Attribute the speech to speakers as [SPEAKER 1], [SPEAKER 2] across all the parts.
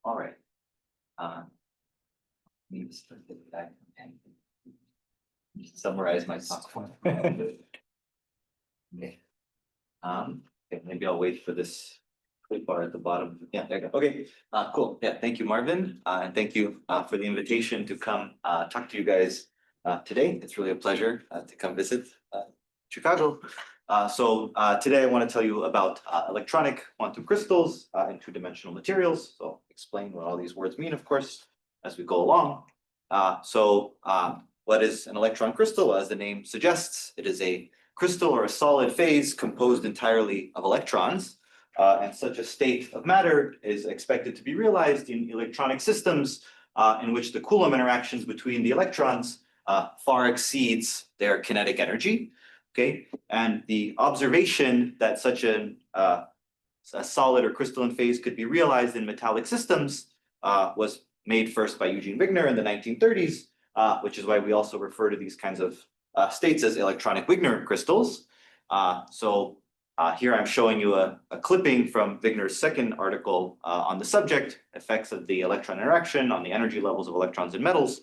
[SPEAKER 1] All right. Let me just put it back and just summarize my talk. Okay. Okay, maybe I'll wait for this clip bar at the bottom. Yeah, there you go. Okay, cool. Yeah, thank you, Marvin, and thank you for the invitation to come talk to you guys today. It's really a pleasure to come visit Chicago. Today I want to tell you about electronic quantum crystals and two-dimensional materials. So I'll explain what all these words mean, of course, as we go along. What is an electron crystal? As the name suggests, it is a crystal or a solid phase composed entirely of electrons. And such a state of matter is expected to be realized in electronic systems in which the Coulomb interactions between the electrons far exceeds their kinetic energy. Okay, and the observation that such a solid or crystalline phase could be realized in metallic systems was made first by Eugene Wigner in the 1930s, which is why we also refer to these kinds of states as electronic Wigner crystals. Here I'm showing you a clipping from Wigner's second article on the subject, effects of the electron interaction on the energy levels of electrons in metals.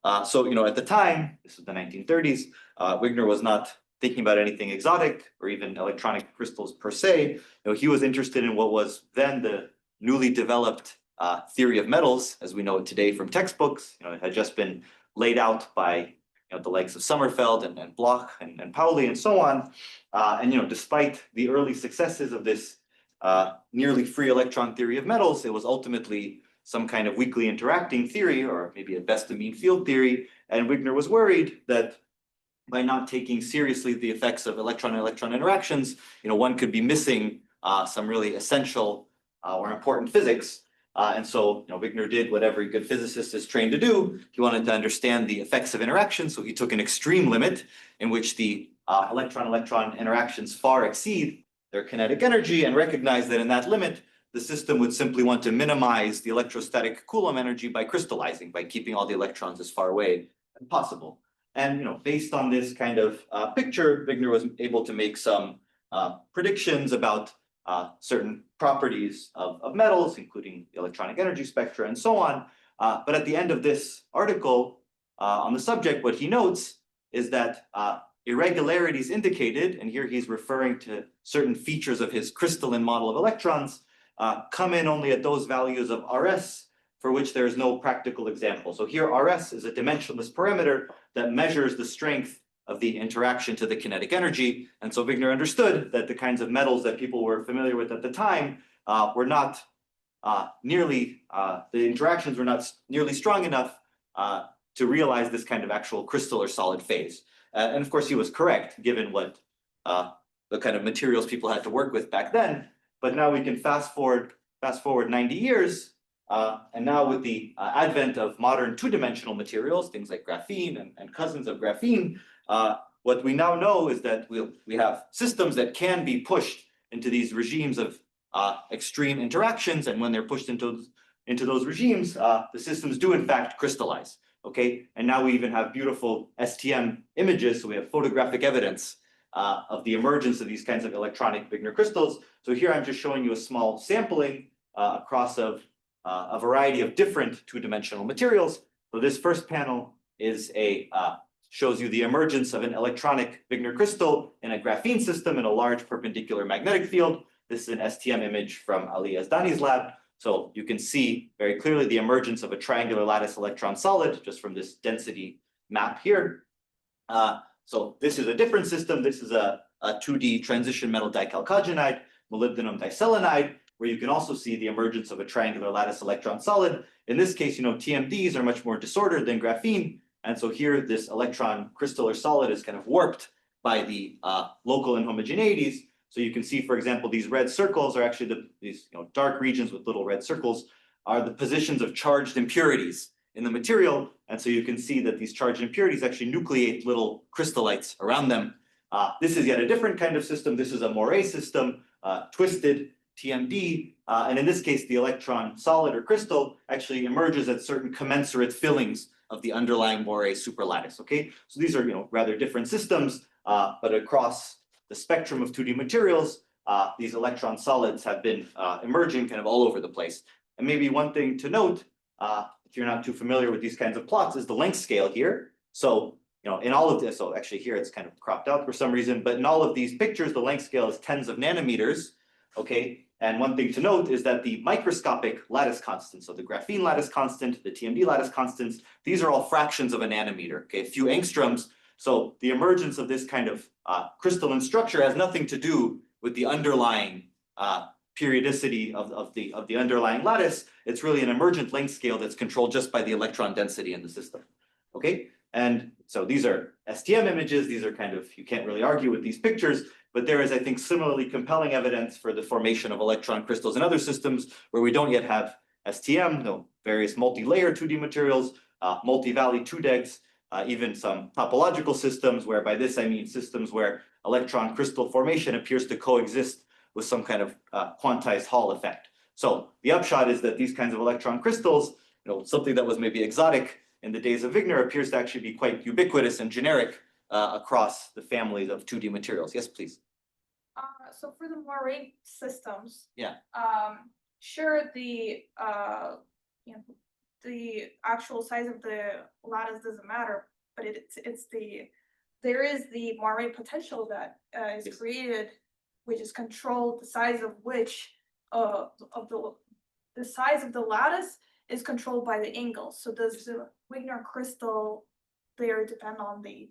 [SPEAKER 1] At the time, this is the 1930s, Wigner was not thinking about anything exotic or even electronic crystals per se. He was interested in what was then the newly developed theory of metals as we know it today from textbooks. It had just been laid out by the likes of Sommerfeld and Bloch and Pauli and so on. Despite the early successes of this nearly free electron theory of metals, it was ultimately some kind of weakly interacting theory, or maybe at best a mean field theory. And Wigner was worried that by not taking seriously the effects of electron-electron interactions, one could be missing some really essential or important physics. Wigner did what every good physicist is trained to do. He wanted to understand the effects of interaction, so he took an extreme limit in which the electron-electron interactions far exceed their kinetic energy, and recognized that in that limit, the system would simply want to minimize the electrostatic Coulomb energy by crystallizing, by keeping all the electrons as far away as possible. And based on this kind of picture, Wigner was able to make some predictions about certain properties of metals, including the electronic energy spectra and so on. But at the end of this article on the subject, what he notes is that irregularities indicated, and here he's referring to certain features of his crystalline model of electrons, come in only at those values of Rs for which there is no practical example. So here Rs is a dimensionless parameter that measures the strength of the interaction to the kinetic energy. And so Wigner understood that the kinds of metals that people were familiar with at the time were not the interactions were not nearly strong enough to realize this kind of actual crystal or solid phase. And of course he was correct, given what the kind of materials people had to work with back then. But now we can fast forward 90 years, and now with the advent of modern two-dimensional materials, things like graphene and cousins of graphene, what we now know is that we have systems that can be pushed into these regimes of extreme interactions, and when they're pushed into those regimes, the systems do in fact crystallize. Okay, and now we even have beautiful STM images, so we have photographic evidence of the emergence of these kinds of electronic Wigner crystals. So here I'm just showing you a small sampling across of a variety of different two-dimensional materials. So this first panel is shows you the emergence of an electronic Wigner crystal in a graphene system in a large perpendicular magnetic field. This is an STM image from Ali Yazdani's lab. So you can see very clearly the emergence of a triangular lattice electron solid just from this density map here. So this is a different system. This is a 2D transition metal dichalcogenide, molybdenum diselenide, where you can also see the emergence of a triangular lattice electron solid. In this case, TMDs are much more disordered than graphene. And so here, this electron crystal or solid is kind of warped by the local inhomogeneities. So you can see, for example, these red circles are actually these dark regions with little red circles are the positions of charged impurities in the material. And so you can see that these charged impurities actually nucleate little crystallites around them. This is yet a different kind of system. This is a Moiré system, twisted TMD. And in this case, the electron solid or crystal actually emerges at certain commensurate fillings of the underlying Moiré superlattice. Okay, so these are rather different systems, but across the spectrum of 2D materials, these electron solids have been emerging kind of all over the place. And maybe one thing to note, if you're not too familiar with these kinds of plots, is the length scale here. So, in all of this, so actually here it's kind of cropped out for some reason, but in all of these pictures, the length scale is tens of nanometers, okay? And one thing to note is that the microscopic lattice constants, so the graphene lattice constant, the TMD lattice constants, these are all fractions of a nanometer, okay? A few angstroms. So the emergence of this kind of crystalline structure has nothing to do with the underlying periodicity of the underlying lattice. It's really an emergent length scale that's controlled just by the electron density in the system, okay? And so these are STM images. These are kind of, you can't really argue with these pictures, but there is, I think, similarly compelling evidence for the formation of electron crystals in other systems where we don't yet have STM, various multi-layer 2D materials, multi-valley 2DEGs, even some topological systems, where by this I mean systems where electron crystal formation appears to coexist with some kind of quantized Hall effect. So the upshot is that these kinds of electron crystals, something that was maybe exotic in the days of Wigner, appears to actually be quite ubiquitous and generic across the families of 2D materials. Yes, please.
[SPEAKER 2] So for the Moiré systems,
[SPEAKER 1] yeah,
[SPEAKER 2] sure, the the actual size of the lattice doesn't matter, but there is the Moiré potential that is
[SPEAKER 1] yes.
[SPEAKER 2] created, which is controlled, the size of which the size of the lattice is controlled by the angle. So does the Wigner crystal there depend on the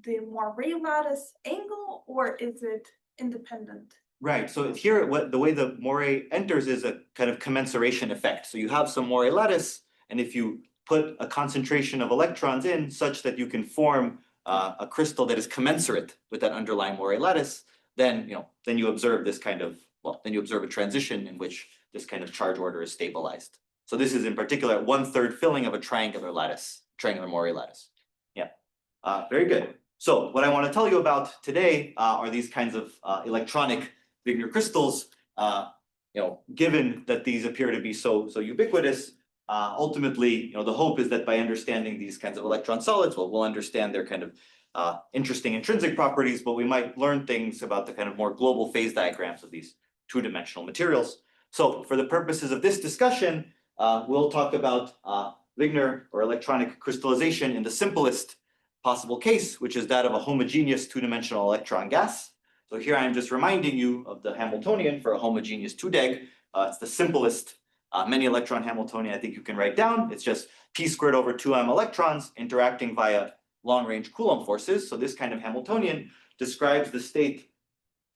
[SPEAKER 2] Moiré lattice angle, or is it independent?
[SPEAKER 1] Right. So here, the way the Moiré enters is a kind of commensuration effect. So you have some Moiré lattice, and if you put a concentration of electrons in such that you can form a crystal that is commensurate with that underlying Moiré lattice, then you observe this kind of, then you observe a transition in which this kind of charge order is stabilized. So this is in particular 1/3 filling of a triangular lattice, triangular Moiré lattice. Yeah, very good. So what I want to tell you about today are these kinds of electronic Wigner crystals. Given that these appear to be so ubiquitous, ultimately, the hope is that by understanding these kinds of electron solids, we'll understand their kind of interesting intrinsic properties, but we might learn things about the kind of more global phase diagrams of these two-dimensional materials. So for the purposes of this discussion, we'll talk about Wigner or electronic crystallization in the simplest possible case, which is that of a homogeneous two-dimensional electron gas. So here I am just reminding you of the Hamiltonian for a homogeneous 2DEG. It's the simplest many electron Hamiltonian I think you can write down. It's just p squared over 2m electrons interacting via long-range Coulomb forces. So this kind of Hamiltonian describes the state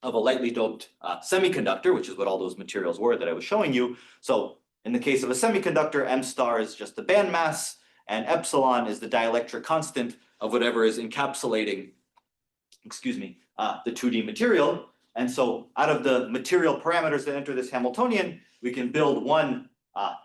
[SPEAKER 1] of a lightly doped semiconductor, which is what all those materials were that I was showing you. So in the case of a semiconductor, m star is just the band mass, and epsilon is the dielectric constant of whatever is encapsulating, the 2D material. And so out of the material parameters that enter this Hamiltonian, we can build one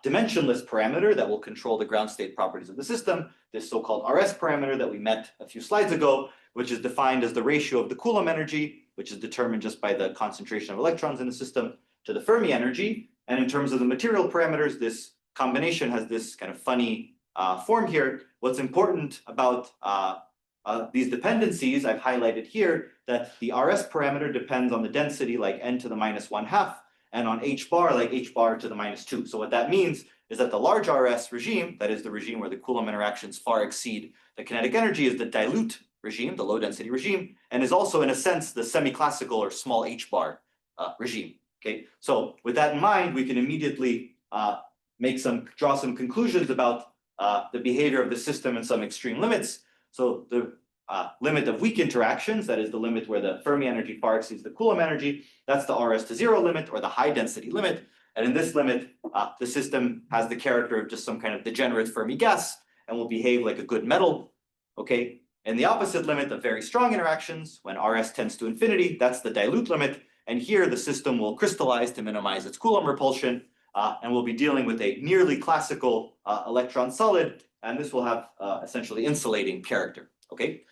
[SPEAKER 1] dimensionless parameter that will control the ground state properties of the system, this so-called RS parameter that we met a few slides ago, which is defined as the ratio of the Coulomb energy, which is determined just by the concentration of electrons in the system, to the Fermi energy. And in terms of the material parameters, this combination has this kind of funny form here. What's important about these dependencies I've highlighted here, that the RS parameter depends on the density like n to the -1/2, and on h bar like h bar to the -2. So what that means is that the large RS regime, that is the regime where the Coulomb interactions far exceed the kinetic energy, is the dilute regime, the low density regime, and is also in a sense the semi-classical or small h bar regime. Okay, so with that in mind, we can immediately draw some conclusions about the behavior of the system in some extreme limits. So the limit of weak interactions, that is the limit where the Fermi energy far exceeds the Coulomb energy, that's the RS to 0 limit, or the high density limit. And in this limit, the system has the character of just some kind of degenerate Fermi gas and will behave like a good metal. Okay, and the opposite limit of very strong interactions, when RS tends to infinity, that's the dilute limit. And here the system will crystallize to minimize its Coulomb repulsion, and we'll be dealing with a nearly classical electron solid, and this will have essentially insulating character. Okay,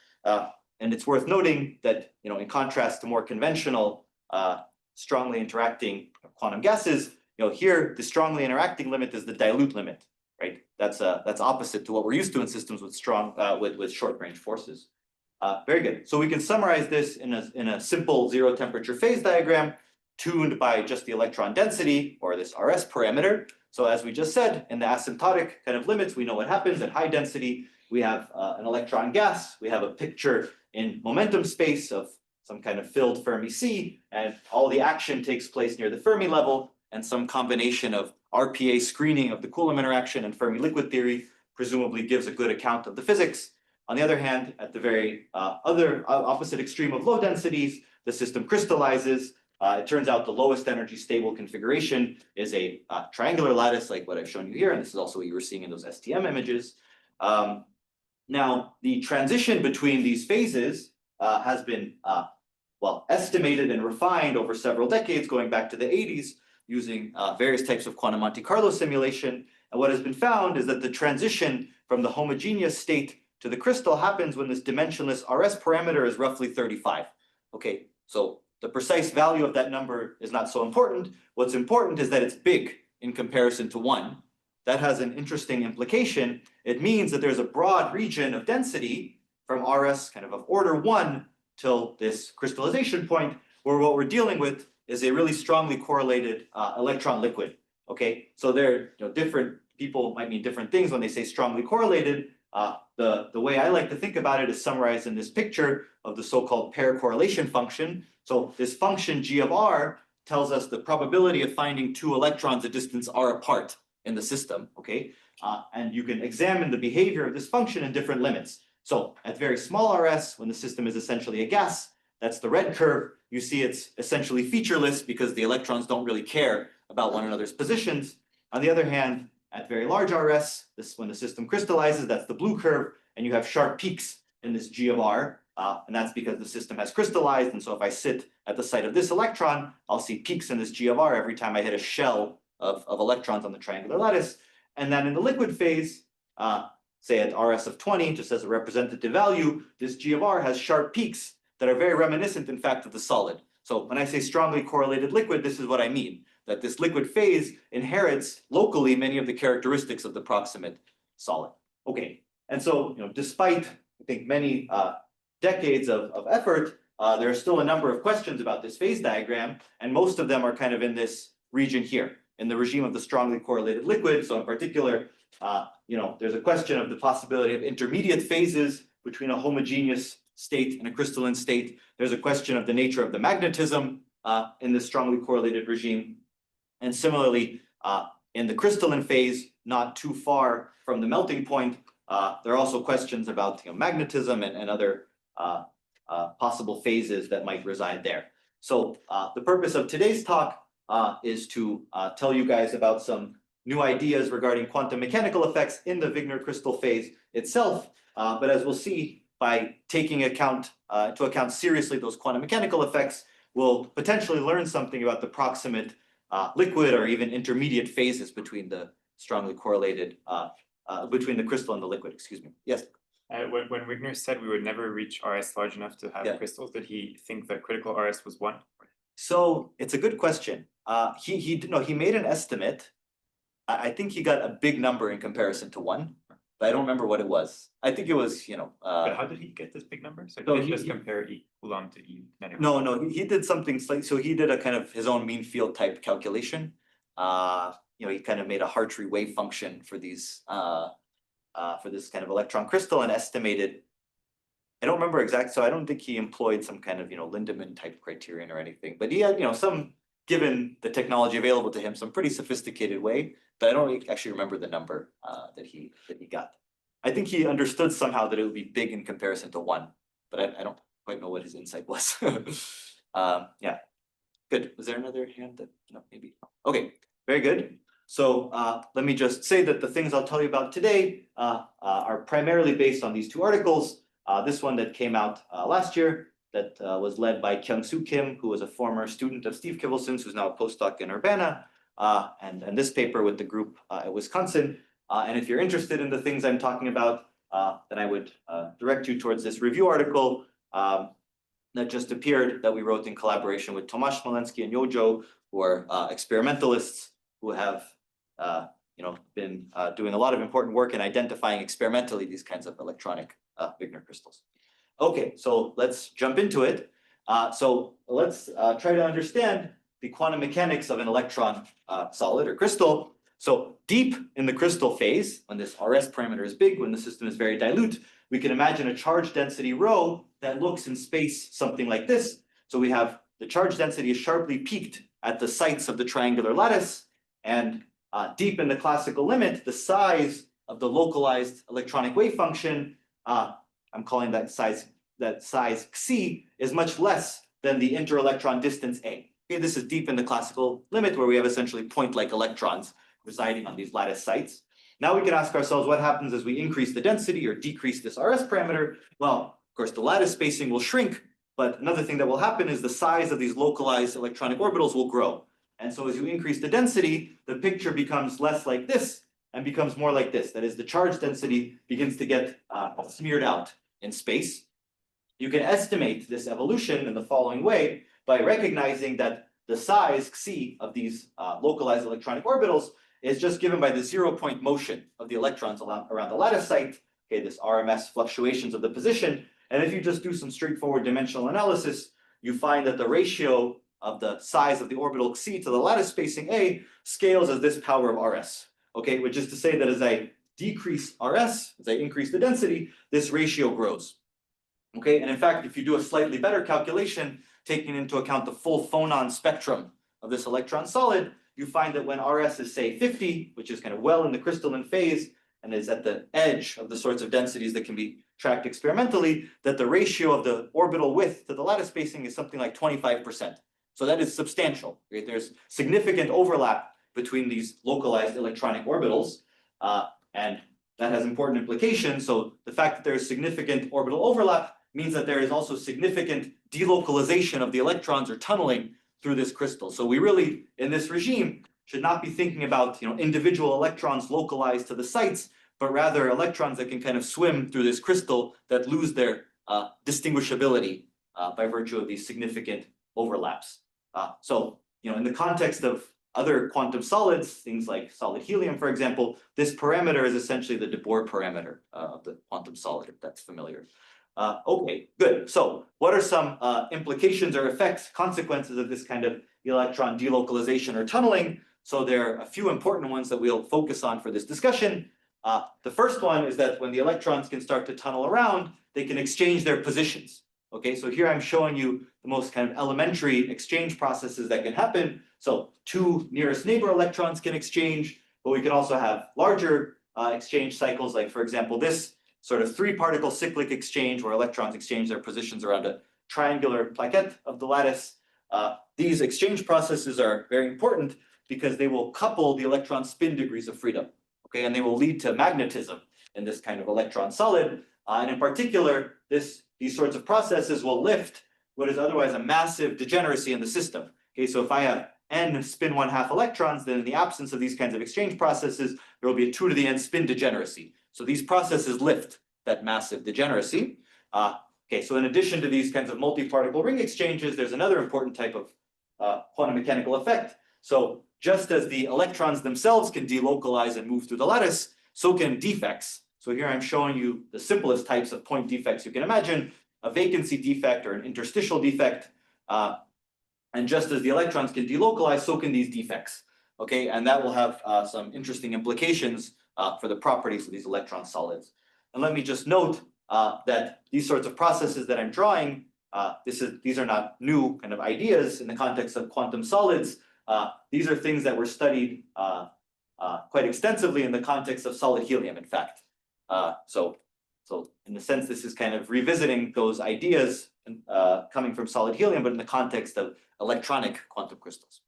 [SPEAKER 1] and it's worth noting that in contrast to more conventional strongly interacting quantum gases, here the strongly interacting limit is the dilute limit, right? That's opposite to what we're used to in systems with strong with short range forces. Very good. So we can summarize this in a simple zero temperature phase diagram. tuned by just the electron density or this RS parameter. So as we just said, in the asymptotic kind of limits, we know what happens at high density. We have an electron gas. We have a picture in momentum space of some kind of filled Fermi sea, and all the action takes place near the Fermi level, and some combination of RPA screening of the Coulomb interaction and Fermi liquid theory presumably gives a good account of the physics. On the other hand, at the very opposite extreme of low densities, the system crystallizes. It turns out the lowest energy stable configuration is a triangular lattice, like what I've shown you here, and this is also what you were seeing in those STM images. Now, the transition between these phases has been estimated and refined over several decades, going back to the 80s, using various types of quantum Monte Carlo simulation. And what has been found is that the transition from the homogeneous state to the crystal happens when this dimensionless RS parameter is roughly 35. Okay, so the precise value of that number is not so important. What's important is that it's big in comparison to 1. That has an interesting implication. It means that there's a broad region of density from RS kind of order 1 till this crystallization point, where what we're dealing with is a really strongly correlated electron liquid. Okay, so there, different people might mean different things when they say strongly correlated. The way I like to think about it is summarized in this picture of the so-called pair correlation function. So this function g of r tells us the probability of finding 2 electrons a distance r apart in the system. Okay, and you can examine the behavior of this function in different limits. So at very small RS, when the system is essentially a gas, that's the red curve. You see it's essentially featureless because the electrons don't really care about one another's positions. On the other hand, at very large RS, when the system crystallizes, that's the blue curve, and you have sharp peaks in this g of r, and that's because the system has crystallized. And so if I sit at the site of this electron, I'll see peaks in this g of r every time I hit a shell of electrons on the triangular lattice. And then in the liquid phase, say at RS of 20, just as a representative value, this g of r has sharp peaks that are very reminiscent, in fact, of the solid. So when I say strongly correlated liquid, this is what I mean, that this liquid phase inherits locally many of the characteristics of the proximate solid. Okay, and so despite, I think, many decades of effort, there are still a number of questions about this phase diagram, and most of them are kind of in this region here, in the regime of the strongly correlated liquid. So in particular, there's a question of the possibility of intermediate phases between a homogeneous state and a crystalline state. There's a question of the nature of the magnetism in this strongly correlated regime. And similarly, in the crystalline phase, not too far from the melting point, there are also questions about magnetism and other possible phases that might reside there. So the purpose of today's talk is to tell you guys about some new ideas regarding quantum mechanical effects in the Wigner crystal phase itself. But as we'll see, by taking into account seriously those quantum mechanical effects, we'll potentially learn something about the proximate liquid or even intermediate phases between the strongly correlated, between the crystal and the liquid, excuse me. Yes?
[SPEAKER 3] When Wigner said we would never reach RS large enough to have crystals, did he think that critical RS was 1?
[SPEAKER 1] So it's a good question. He made an estimate. I think he got a big number in comparison to 1, but I don't remember what it was. I think it was,
[SPEAKER 3] But how did he get this big number? So he just compare E Coulomb to E negative.
[SPEAKER 1] No, he did something slightly. So he did a kind of his own mean field type calculation. He kind of made a Hartree wave function for these for this kind of electron crystal and estimated. I don't remember exact, so I don't think he employed some kind of Lindemann type criterion or anything. But he had some, given the technology available to him, some pretty sophisticated way. But I don't actually remember the number that he got. I think he understood somehow that it would be big in comparison to 1, but I don't quite know what his insight was. Yeah, good. Was there another hand that, no, maybe? Okay, very good. So let me just say that the things I'll tell you about today are primarily based on these 2 articles. This one that came out last year that was led by Kyung-Soo Kim, who was a former student of Steve Kivelson's, who's now a postdoc in Urbana, and this paper with the group at Wisconsin. And if you're interested in the things I'm talking about, then I would direct you towards this review article that just appeared that we wrote in collaboration with Tomasz Smolenski and Yojo, who are experimentalists who have been doing a lot of important work in identifying experimentally these kinds of electronic Wigner crystals. Okay, so let's jump into it. So let's try to understand the quantum mechanics of an electron solid or crystal. So deep in the crystal phase, when this RS parameter is big, when the system is very dilute, we can imagine a charge density rho that looks in space something like this. So we have the charge density is sharply peaked at the sites of the triangular lattice, and deep in the classical limit, the size of the localized electronic wave function, I'm calling that size xi, is much less than the inter-electron distance a. Okay, this is deep in the classical limit where we have essentially point-like electrons residing on these lattice sites. Now we can ask ourselves what happens as we increase the density or decrease this RS parameter. Well, of course, the lattice spacing will shrink, but another thing that will happen is the size of these localized electronic orbitals will grow. And so as you increase the density, the picture becomes less like this and becomes more like this. That is, the charge density begins to get smeared out in space. You can estimate this evolution in the following way by recognizing that the size xi of these localized electronic orbitals is just given by the 0-point motion of the electrons around the lattice site, okay, this RMS fluctuations of the position. And if you just do some straightforward dimensional analysis, you find that the ratio of the size of the orbital xi to the lattice spacing a scales as this power of Rs, okay, which is to say that as I decrease Rs, as I increase the density, this ratio grows. Okay, and in fact, if you do a slightly better calculation, taking into account the full phonon spectrum of this electron solid, you find that when Rs is, say, 50, which is kind of well in the crystalline phase and is at the edge of the sorts of densities that can be tracked experimentally, that the ratio of the orbital width to the lattice spacing is something like 25%. So that is substantial. Right? There's significant overlap between these localized electronic orbitals, and that has important implications. So the fact that there is significant orbital overlap means that there is also significant delocalization of the electrons or tunneling through this crystal. So we really, in this regime, should not be thinking about individual electrons localized to the sites, but rather electrons that can kind of swim through this crystal that lose their distinguishability by virtue of these significant overlaps. So in the context of other quantum solids, things like solid helium, for example, this parameter is essentially the de Boer parameter of the quantum solid, if that's familiar. Okay, good. So what are some implications or effects, consequences of this kind of electron delocalization or tunneling? So there are a few important ones that we'll focus on for this discussion. The first one is that when the electrons can start to tunnel around, they can exchange their positions. Okay, so here I'm showing you the most kind of elementary exchange processes that can happen. So two nearest neighbor electrons can exchange, but we can also have larger exchange cycles, like for example, this sort of 3-particle cyclic exchange where electrons exchange their positions around a triangular plaquette of the lattice. These exchange processes are very important because they will couple the electron spin degrees of freedom, okay, and they will lead to magnetism in this kind of electron solid. And in particular, these sorts of processes will lift what is otherwise a massive degeneracy in the system. Okay, so if I have n spin 1/2 electrons, then in the absence of these kinds of exchange processes, there will be a 2 to the n spin degeneracy. So these processes lift that massive degeneracy. Okay, so in addition to these kinds of multi-particle ring exchanges, there's another important type of quantum mechanical effect. So just as the electrons themselves can delocalize and move through the lattice, so can defects. So here I'm showing you the simplest types of point defects you can imagine, a vacancy defect or an interstitial defect. And just as the electrons can delocalize, so can these defects. Okay, and that will have some interesting implications for the properties of these electron solids. And let me just note that these sorts of processes that I'm drawing, these are not new kind of ideas in the context of quantum solids. These are things that were studied quite extensively in the context of solid helium, in fact. So in a sense, this is kind of revisiting those ideas coming from solid helium, but in the context of electronic quantum crystals.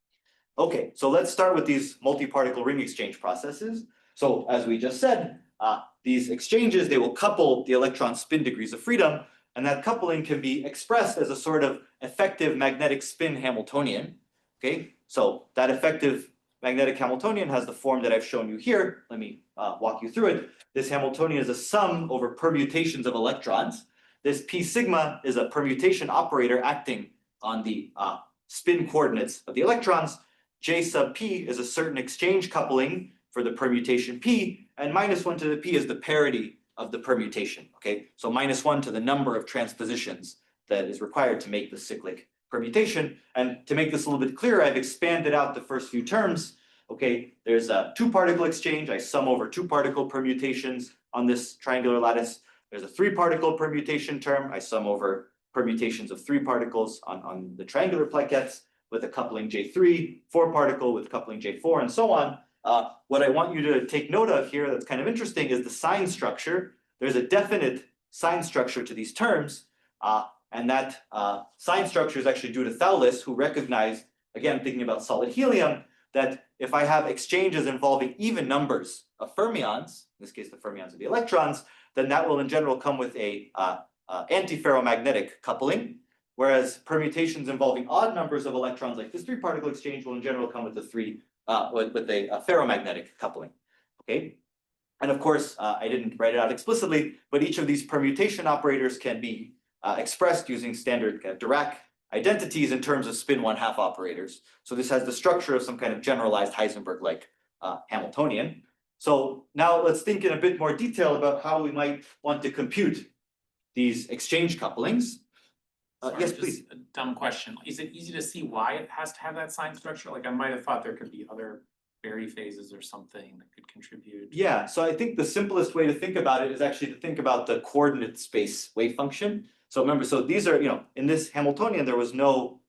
[SPEAKER 1] Okay, so let's start with these multi-particle ring exchange processes. So as we just said, these exchanges, they will couple the electron spin degrees of freedom, and that coupling can be expressed as a sort of effective magnetic spin Hamiltonian. Okay, so that effective magnetic Hamiltonian has the form that I've shown you here. Let me walk you through it. This Hamiltonian is a sum over permutations of electrons. This p sigma is a permutation operator acting on the spin coordinates of the electrons. J sub p is a certain exchange coupling for the permutation p, and -1 to the p is the parity of the permutation. Okay, so -1 to the number of transpositions that is required to make the cyclic permutation. And to make this a little bit clearer, I've expanded out the first few terms. Okay, there's a 2-particle exchange. I sum over 2-particle permutations on this triangular lattice. There's a 3-particle permutation term. I sum over permutations of 3 particles on the triangular plaquettes with a coupling J3, 4-particle with coupling J4, and so on. What I want you to take note of here that's kind of interesting is the sign structure. There's a definite sign structure to these terms, and that sign structure is actually due to Thouless, who recognized, again, thinking about solid helium, that if I have exchanges involving even numbers of fermions, in this case the fermions of the electrons, then that will in general come with a antiferromagnetic coupling, whereas permutations involving odd numbers of electrons, like this 3-particle exchange, will in general come with a ferromagnetic coupling. Okay, and of course I didn't write it out explicitly, but each of these permutation operators can be expressed using standard Dirac identities in terms of spin 1/2 operators. So this has the structure of some kind of generalized Heisenberg-like Hamiltonian. So now let's think in a bit more detail about how we might want to compute these exchange couplings. Yes, please.
[SPEAKER 4] A dumb question. Is it easy to see why it has to have that sign structure? Like I might have thought there could be other Berry phases or something that could contribute.
[SPEAKER 1] Yeah, so I think the simplest way to think about it is actually to think about the coordinate space wave function. So remember, so these are, in this Hamiltonian, there was no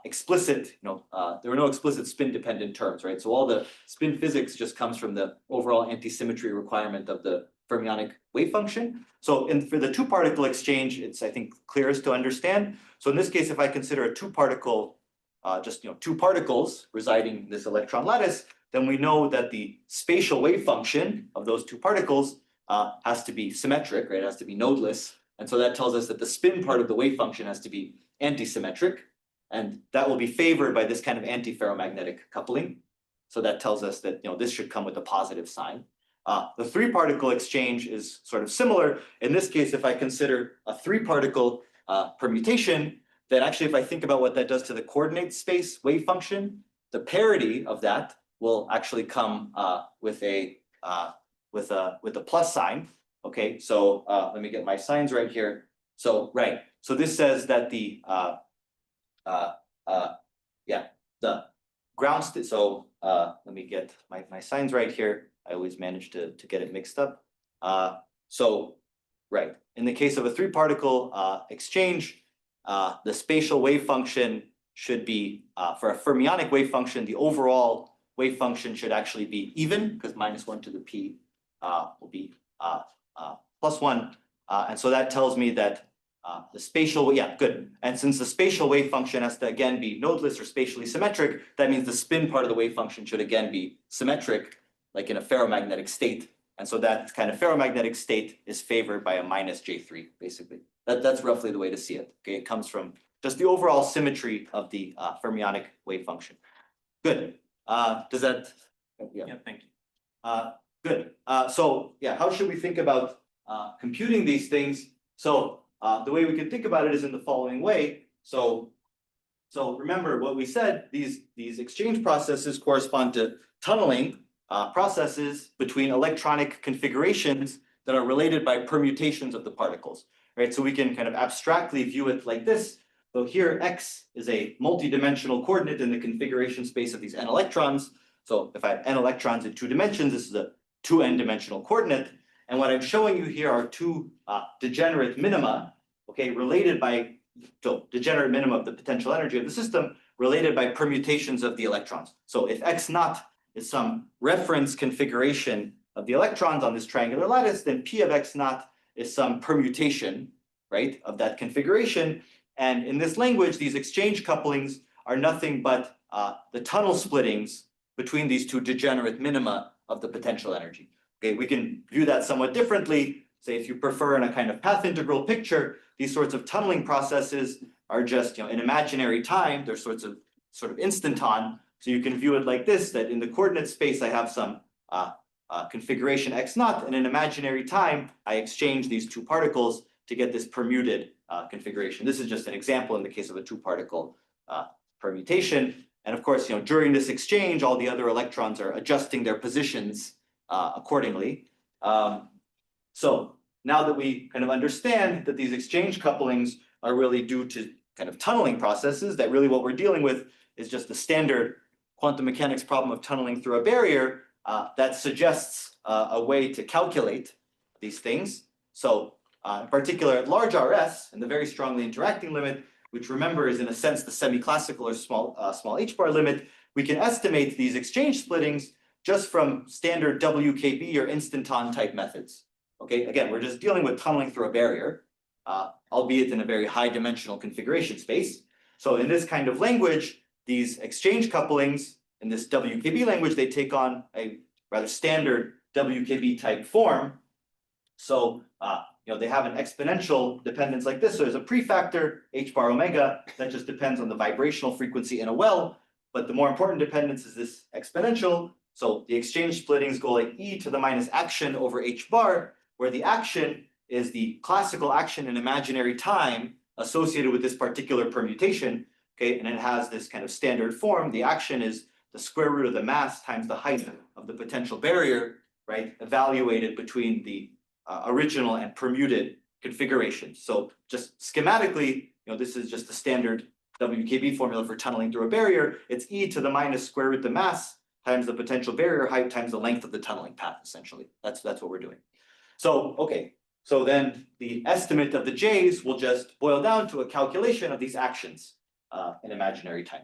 [SPEAKER 1] explicit, there were no explicit spin-dependent terms, right? So all the spin physics just comes from the overall antisymmetry requirement of the fermionic wave function. So for the 2-particle exchange, it's, I think, clearest to understand. So in this case, if I consider a 2-particle, just 2 particles residing in this electron lattice, then we know that the spatial wave function of those 2 particles has to be symmetric, right? It has to be nodeless. And so that tells us that the spin part of the wave function has to be antisymmetric. And that will be favored by this kind of antiferromagnetic coupling. So that tells us that this should come with a positive sign. The 3-particle exchange is sort of similar. In this case, if I consider a 3-particle permutation, then actually if I think about what that does to the coordinate space wave function, the parity of that will actually come with a plus sign. Okay, so let me get my signs right here. So so this says that the ground state. So let me get my signs right here. I always manage to get it mixed up. In the case of a 3-particle exchange, the spatial wave function should be for a fermionic wave function. The overall wave function should actually be even because -1 to the p will be +1, and so that tells me that the spatial, good. And since the spatial wave function has to again be nodeless or spatially symmetric, that means the spin part of the wave function should again be symmetric, like in a ferromagnetic state. And so that kind of ferromagnetic state is favored by a -J3, basically. That's roughly the way to see it. Okay, it comes from just the overall symmetry of the fermionic wave function. Good. Does that?
[SPEAKER 4] Yeah, thank you.
[SPEAKER 1] Good. So how should we think about computing these things? So the way we can think about it is in the following way. So remember what we said, these exchange processes correspond to tunneling processes between electronic configurations that are related by permutations of the particles, right? So we can kind of abstractly view it like this. So here x is a multi-dimensional coordinate in the configuration space of these n electrons. So if I have n electrons in 2 dimensions, this is a 2n dimensional coordinate. And what I'm showing you here are 2 degenerate minima, okay, related by, so degenerate minima of the potential energy of the system related by permutations of the electrons. So if x naught is some reference configuration of the electrons on this triangular lattice, then p of x naught is some permutation, right, of that configuration. And in this language, these exchange couplings are nothing but the tunnel splittings between these 2 degenerate minima of the potential energy. Okay, we can view that somewhat differently. Say if you prefer in a kind of path integral picture, these sorts of tunneling processes are just an imaginary time. They're sort of instanton. So you can view it like this, that in the coordinate space, I have some configuration x naught, and in imaginary time, I exchange these 2 particles to get this permuted configuration. This is just an example in the case of a 2-particle permutation. And of course, during this exchange, all the other electrons are adjusting their positions accordingly. So now that we kind of understand that these exchange couplings are really due to kind of tunneling processes, that really what we're dealing with is just the standard quantum mechanics problem of tunneling through a barrier that suggests a way to calculate these things. So in particular at large RS and the very strongly interacting limit, which remember is in a sense the semi-classical or small h bar limit, we can estimate these exchange splittings just from standard WKB or instanton type methods. Okay, again, we're just dealing with tunneling through a barrier, albeit in a very high dimensional configuration space. So in this kind of language, these exchange couplings in this WKB language, they take on a rather standard WKB type form. So they have an exponential dependence like this. So there's a prefactor, h bar omega, that just depends on the vibrational frequency in a well. But the more important dependence is this exponential. So the exchange splittings go like e to the minus action over h bar, where the action is the classical action in imaginary time associated with this particular permutation. Okay, and it has this kind of standard form. The action is the square root of the mass times the height of the potential barrier, right, evaluated between the original and permuted configurations. So just schematically, this is just the standard WKB formula for tunneling through a barrier. It's e to the minus square root the mass times the potential barrier height times the length of the tunneling path, essentially. That's what we're doing. So, okay, so then the estimate of the J's will just boil down to a calculation of these actions in imaginary time.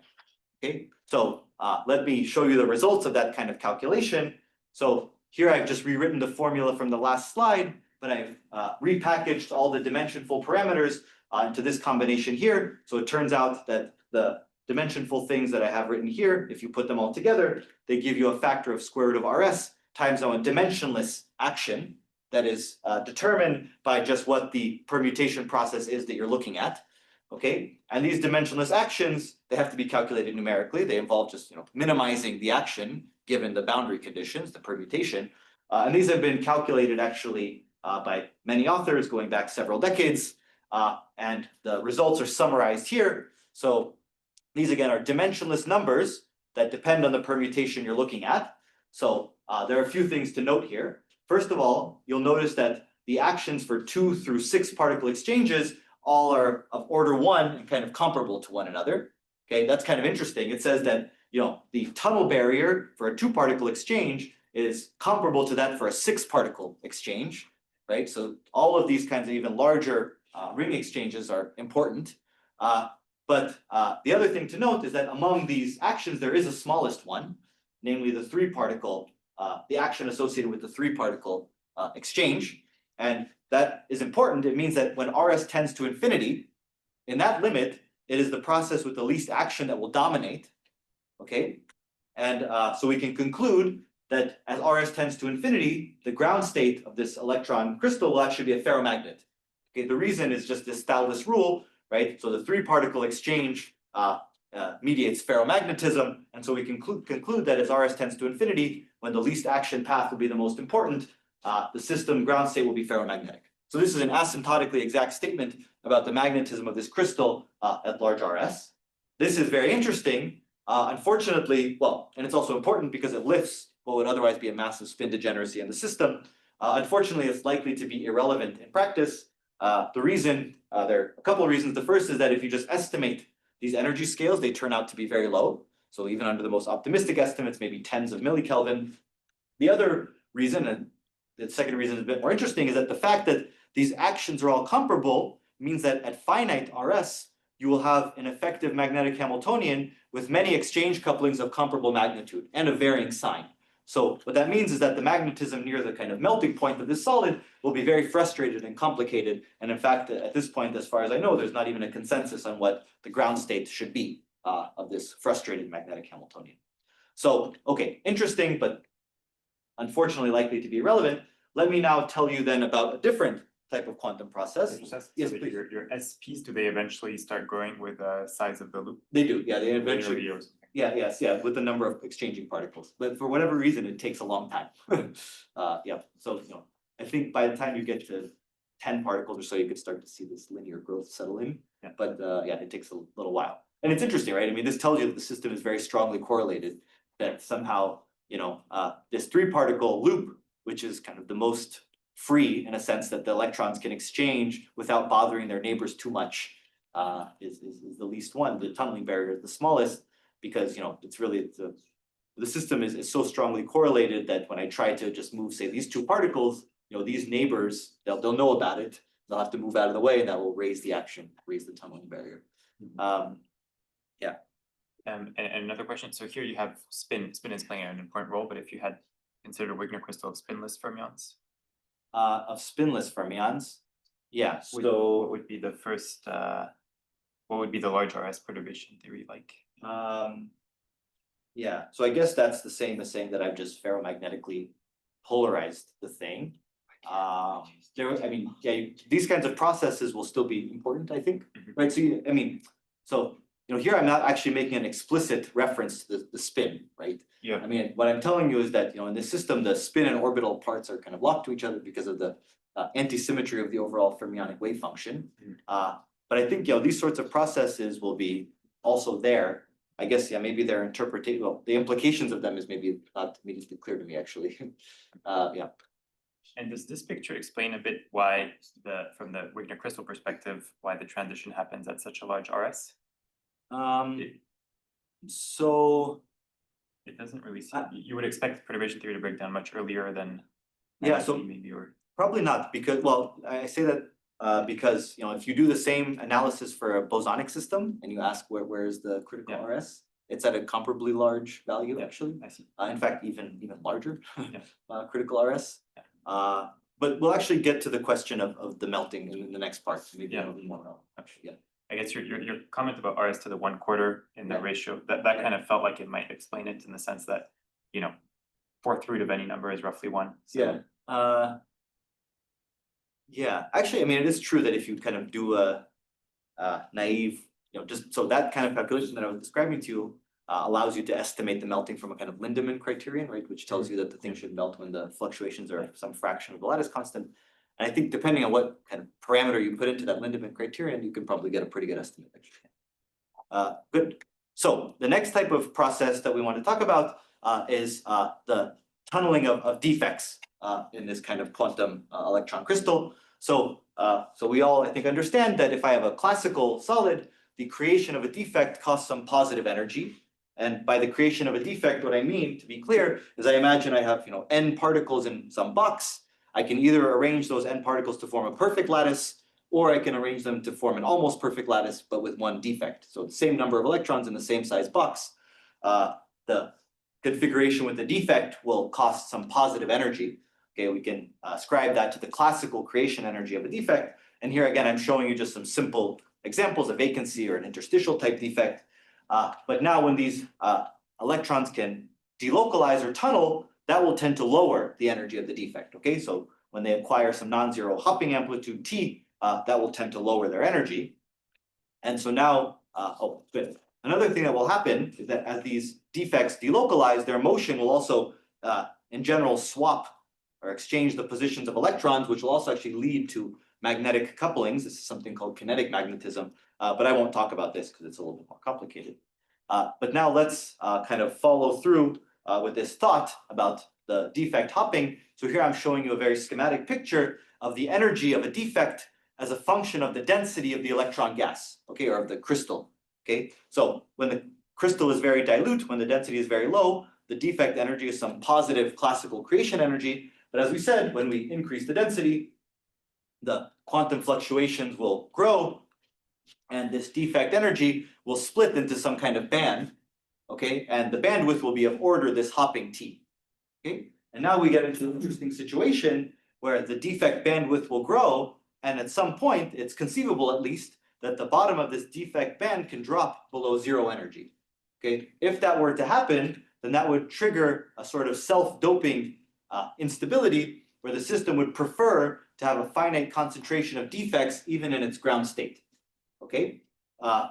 [SPEAKER 1] Okay, so let me show you the results of that kind of calculation. So here I've just rewritten the formula from the last slide, but I've repackaged all the dimensionful parameters into this combination here. So it turns out that the dimensionful things that I have written here, if you put them all together, they give you a factor of square root of RS times now a dimensionless action that is determined by just what the permutation process is that you're looking at. Okay, and these dimensionless actions, they have to be calculated numerically. They involve just minimizing the action given the boundary conditions, the permutation. And these have been calculated actually by many authors going back several decades. And the results are summarized here. So these again are dimensionless numbers that depend on the permutation you're looking at. So there are a few things to note here. First of all, you'll notice that the actions for 2 through 6 particle exchanges all are of order 1 and kind of comparable to one another. Okay, that's kind of interesting. It says that the tunnel barrier for a 2 particle exchange is comparable to that for a 6 particle exchange, right? So all of these kinds of even larger ring exchanges are important. But the other thing to note is that among these actions, there is a smallest one, namely the 3 particle, the action associated with the 3 particle exchange. And that is important. It means that when RS tends to infinity, in that limit, it is the process with the least action that will dominate. Okay, and so we can conclude that as RS tends to infinity, the ground state of this electron crystal will actually be a ferromagnet. Okay, the reason is just this Thouless rule, right? So the 3 particle exchange mediates ferromagnetism, and so we can conclude that as RS tends to infinity, when the least action path will be the most important, the system ground state will be ferromagnetic. So this is an asymptotically exact statement about the magnetism of this crystal at large RS. This is very interesting. Unfortunately, and it's also important because it lifts what would otherwise be a massive spin degeneracy in the system. Unfortunately, it's likely to be irrelevant in practice. The reason, there are a couple of reasons. The first is that if you just estimate these energy scales, they turn out to be very low. So even under the most optimistic estimates, maybe tens of millikelvin. The other reason, and the second reason is a bit more interesting, is that the fact that these actions are all comparable means that at finite RS, you will have an effective magnetic Hamiltonian with many exchange couplings of comparable magnitude and of varying sign. So what that means is that the magnetism near the kind of melting point of this solid will be very frustrated and complicated. And in fact, at this point, as far as I know, there's not even a consensus on what the ground state should be of this frustrated magnetic Hamiltonian. So, okay, interesting, but unfortunately likely to be irrelevant. Let me now tell you then about a different type of quantum process. Yes,
[SPEAKER 3] so
[SPEAKER 1] please.
[SPEAKER 3] Your SPs, do they eventually start growing with the size of the loop?
[SPEAKER 1] They do, yeah, they eventually.
[SPEAKER 3] Linearly or something?
[SPEAKER 1] Yeah, with the number of exchanging particles. But for whatever reason, it takes a long time. Yeah, so I think by the time you get to 10 particles or so, you could start to see this linear growth settle in.
[SPEAKER 3] Yeah.
[SPEAKER 1] But yeah, it takes a little while. And it's interesting, right? I mean, this tells you that the system is very strongly correlated, that somehow, this 3 particle loop, which is kind of the most free in a sense that the electrons can exchange without bothering their neighbors too much. is the least one. The tunneling barrier is the smallest because, it's really the system is so strongly correlated that when I try to just move, say, these two particles, these neighbors, they'll know about it. They'll have to move out of the way, and that will raise the tunneling barrier.
[SPEAKER 3] And another question. So here you have spin. Spin is playing an important role, but if you had considered a Wigner crystal of spinless fermions,
[SPEAKER 1] Of spinless fermions, yeah.
[SPEAKER 3] what
[SPEAKER 1] So
[SPEAKER 3] would be the first? What would be the large RS perturbation theory like?
[SPEAKER 1] yeah. So I guess that's the same as saying that I've just ferromagnetically polarized the thing. These kinds of processes will still be important, I think, right? So here I'm not actually making an explicit reference to the spin, right?
[SPEAKER 3] Yeah.
[SPEAKER 1] What I'm telling you is that, in this system, the spin and orbital parts are kind of locked to each other because of the anti-symmetry of the overall fermionic wave function. But I think, these sorts of processes will be also there. I guess, maybe their interpretation, the implications of them is maybe not immediately clear to me, actually.
[SPEAKER 3] And does this picture explain a bit why from the Wigner crystal perspective, why the transition happens at such a large RS?
[SPEAKER 1] So
[SPEAKER 3] it doesn't really seem, you would expect perturbation theory to break down much earlier than
[SPEAKER 1] so
[SPEAKER 3] maybe or
[SPEAKER 1] probably not, because I say that because if you do the same analysis for a bosonic system and you ask where is the critical RS, it's at a comparably large value, actually.
[SPEAKER 3] I see.
[SPEAKER 1] In fact, even larger critical RS. But we'll actually get to the question of the melting in the next part. So maybe more actually.
[SPEAKER 3] I guess your comment about RS to the 1/4 in the ratio, that kind of felt like it might explain it in the sense that, 4th root of any number is roughly 1. So.
[SPEAKER 1] Actually, it is true that if you kind of do a naive, just so that kind of calculation that I was describing to you allows you to estimate the melting from a kind of Lindemann criterion, right, which tells you that the thing should melt when the fluctuations are some fraction of the lattice constant. And I think depending on what kind of parameter you put into that Lindemann criterion, you can probably get a pretty good estimate, actually. Good. So the next type of process that we want to talk about is the tunneling of defects in this kind of quantum electron crystal. So we all, I think, understand that if I have a classical solid, the creation of a defect costs some positive energy. And by the creation of a defect, what I mean, to be clear, is I imagine I have n particles in some box. I can either arrange those n particles to form a perfect lattice, or I can arrange them to form an almost perfect lattice, but with one defect. So the same number of electrons in the same size box. The configuration with the defect will cost some positive energy. Okay, we can ascribe that to the classical creation energy of a defect. And here again, I'm showing you just some simple examples, a vacancy or an interstitial type defect. But now when these electrons can delocalize or tunnel, that will tend to lower the energy of the defect. Okay, so when they acquire some non-zero hopping amplitude t, that will tend to lower their energy. And so now, good. Another thing that will happen is that as these defects delocalize, their motion will also, in general, swap or exchange the positions of electrons, which will also actually lead to magnetic couplings. This is something called kinetic magnetism, but I won't talk about this because it's a little bit more complicated. But now let's kind of follow through with this thought about the defect hopping. So here I'm showing you a very schematic picture of the energy of a defect as a function of the density of the electron gas, okay, or of the crystal. Okay, so when the crystal is very dilute, when the density is very low, the defect energy is some positive classical creation energy. But as we said, when we increase the density, the quantum fluctuations will grow, and this defect energy will split into some kind of band, okay? And the bandwidth will be of order this hopping t, okay? And now we get into an interesting situation where the defect bandwidth will grow, and at some point, it's conceivable at least, that the bottom of this defect band can drop below zero energy, okay? If that were to happen, then that would trigger a sort of self-doping instability where the system would prefer to have a finite concentration of defects even in its ground state, okay?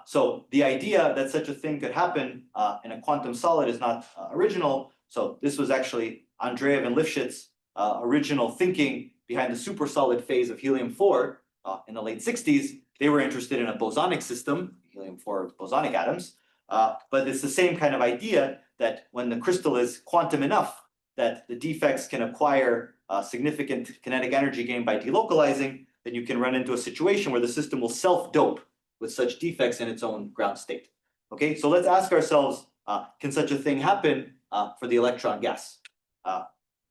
[SPEAKER 1] So the idea that such a thing could happen in a quantum solid is not original. So this was actually Andreev and Lifshitz' original thinking behind the supersolid phase of helium-4 in the late 60s. They were interested in a bosonic system, helium-4 bosonic atoms, but it's the same kind of idea that when the crystal is quantum enough that the defects can acquire significant kinetic energy gain by delocalizing, then you can run into a situation where the system will self-dope with such defects in its own ground state. Okay, so let's ask ourselves, can such a thing happen for the electron gas?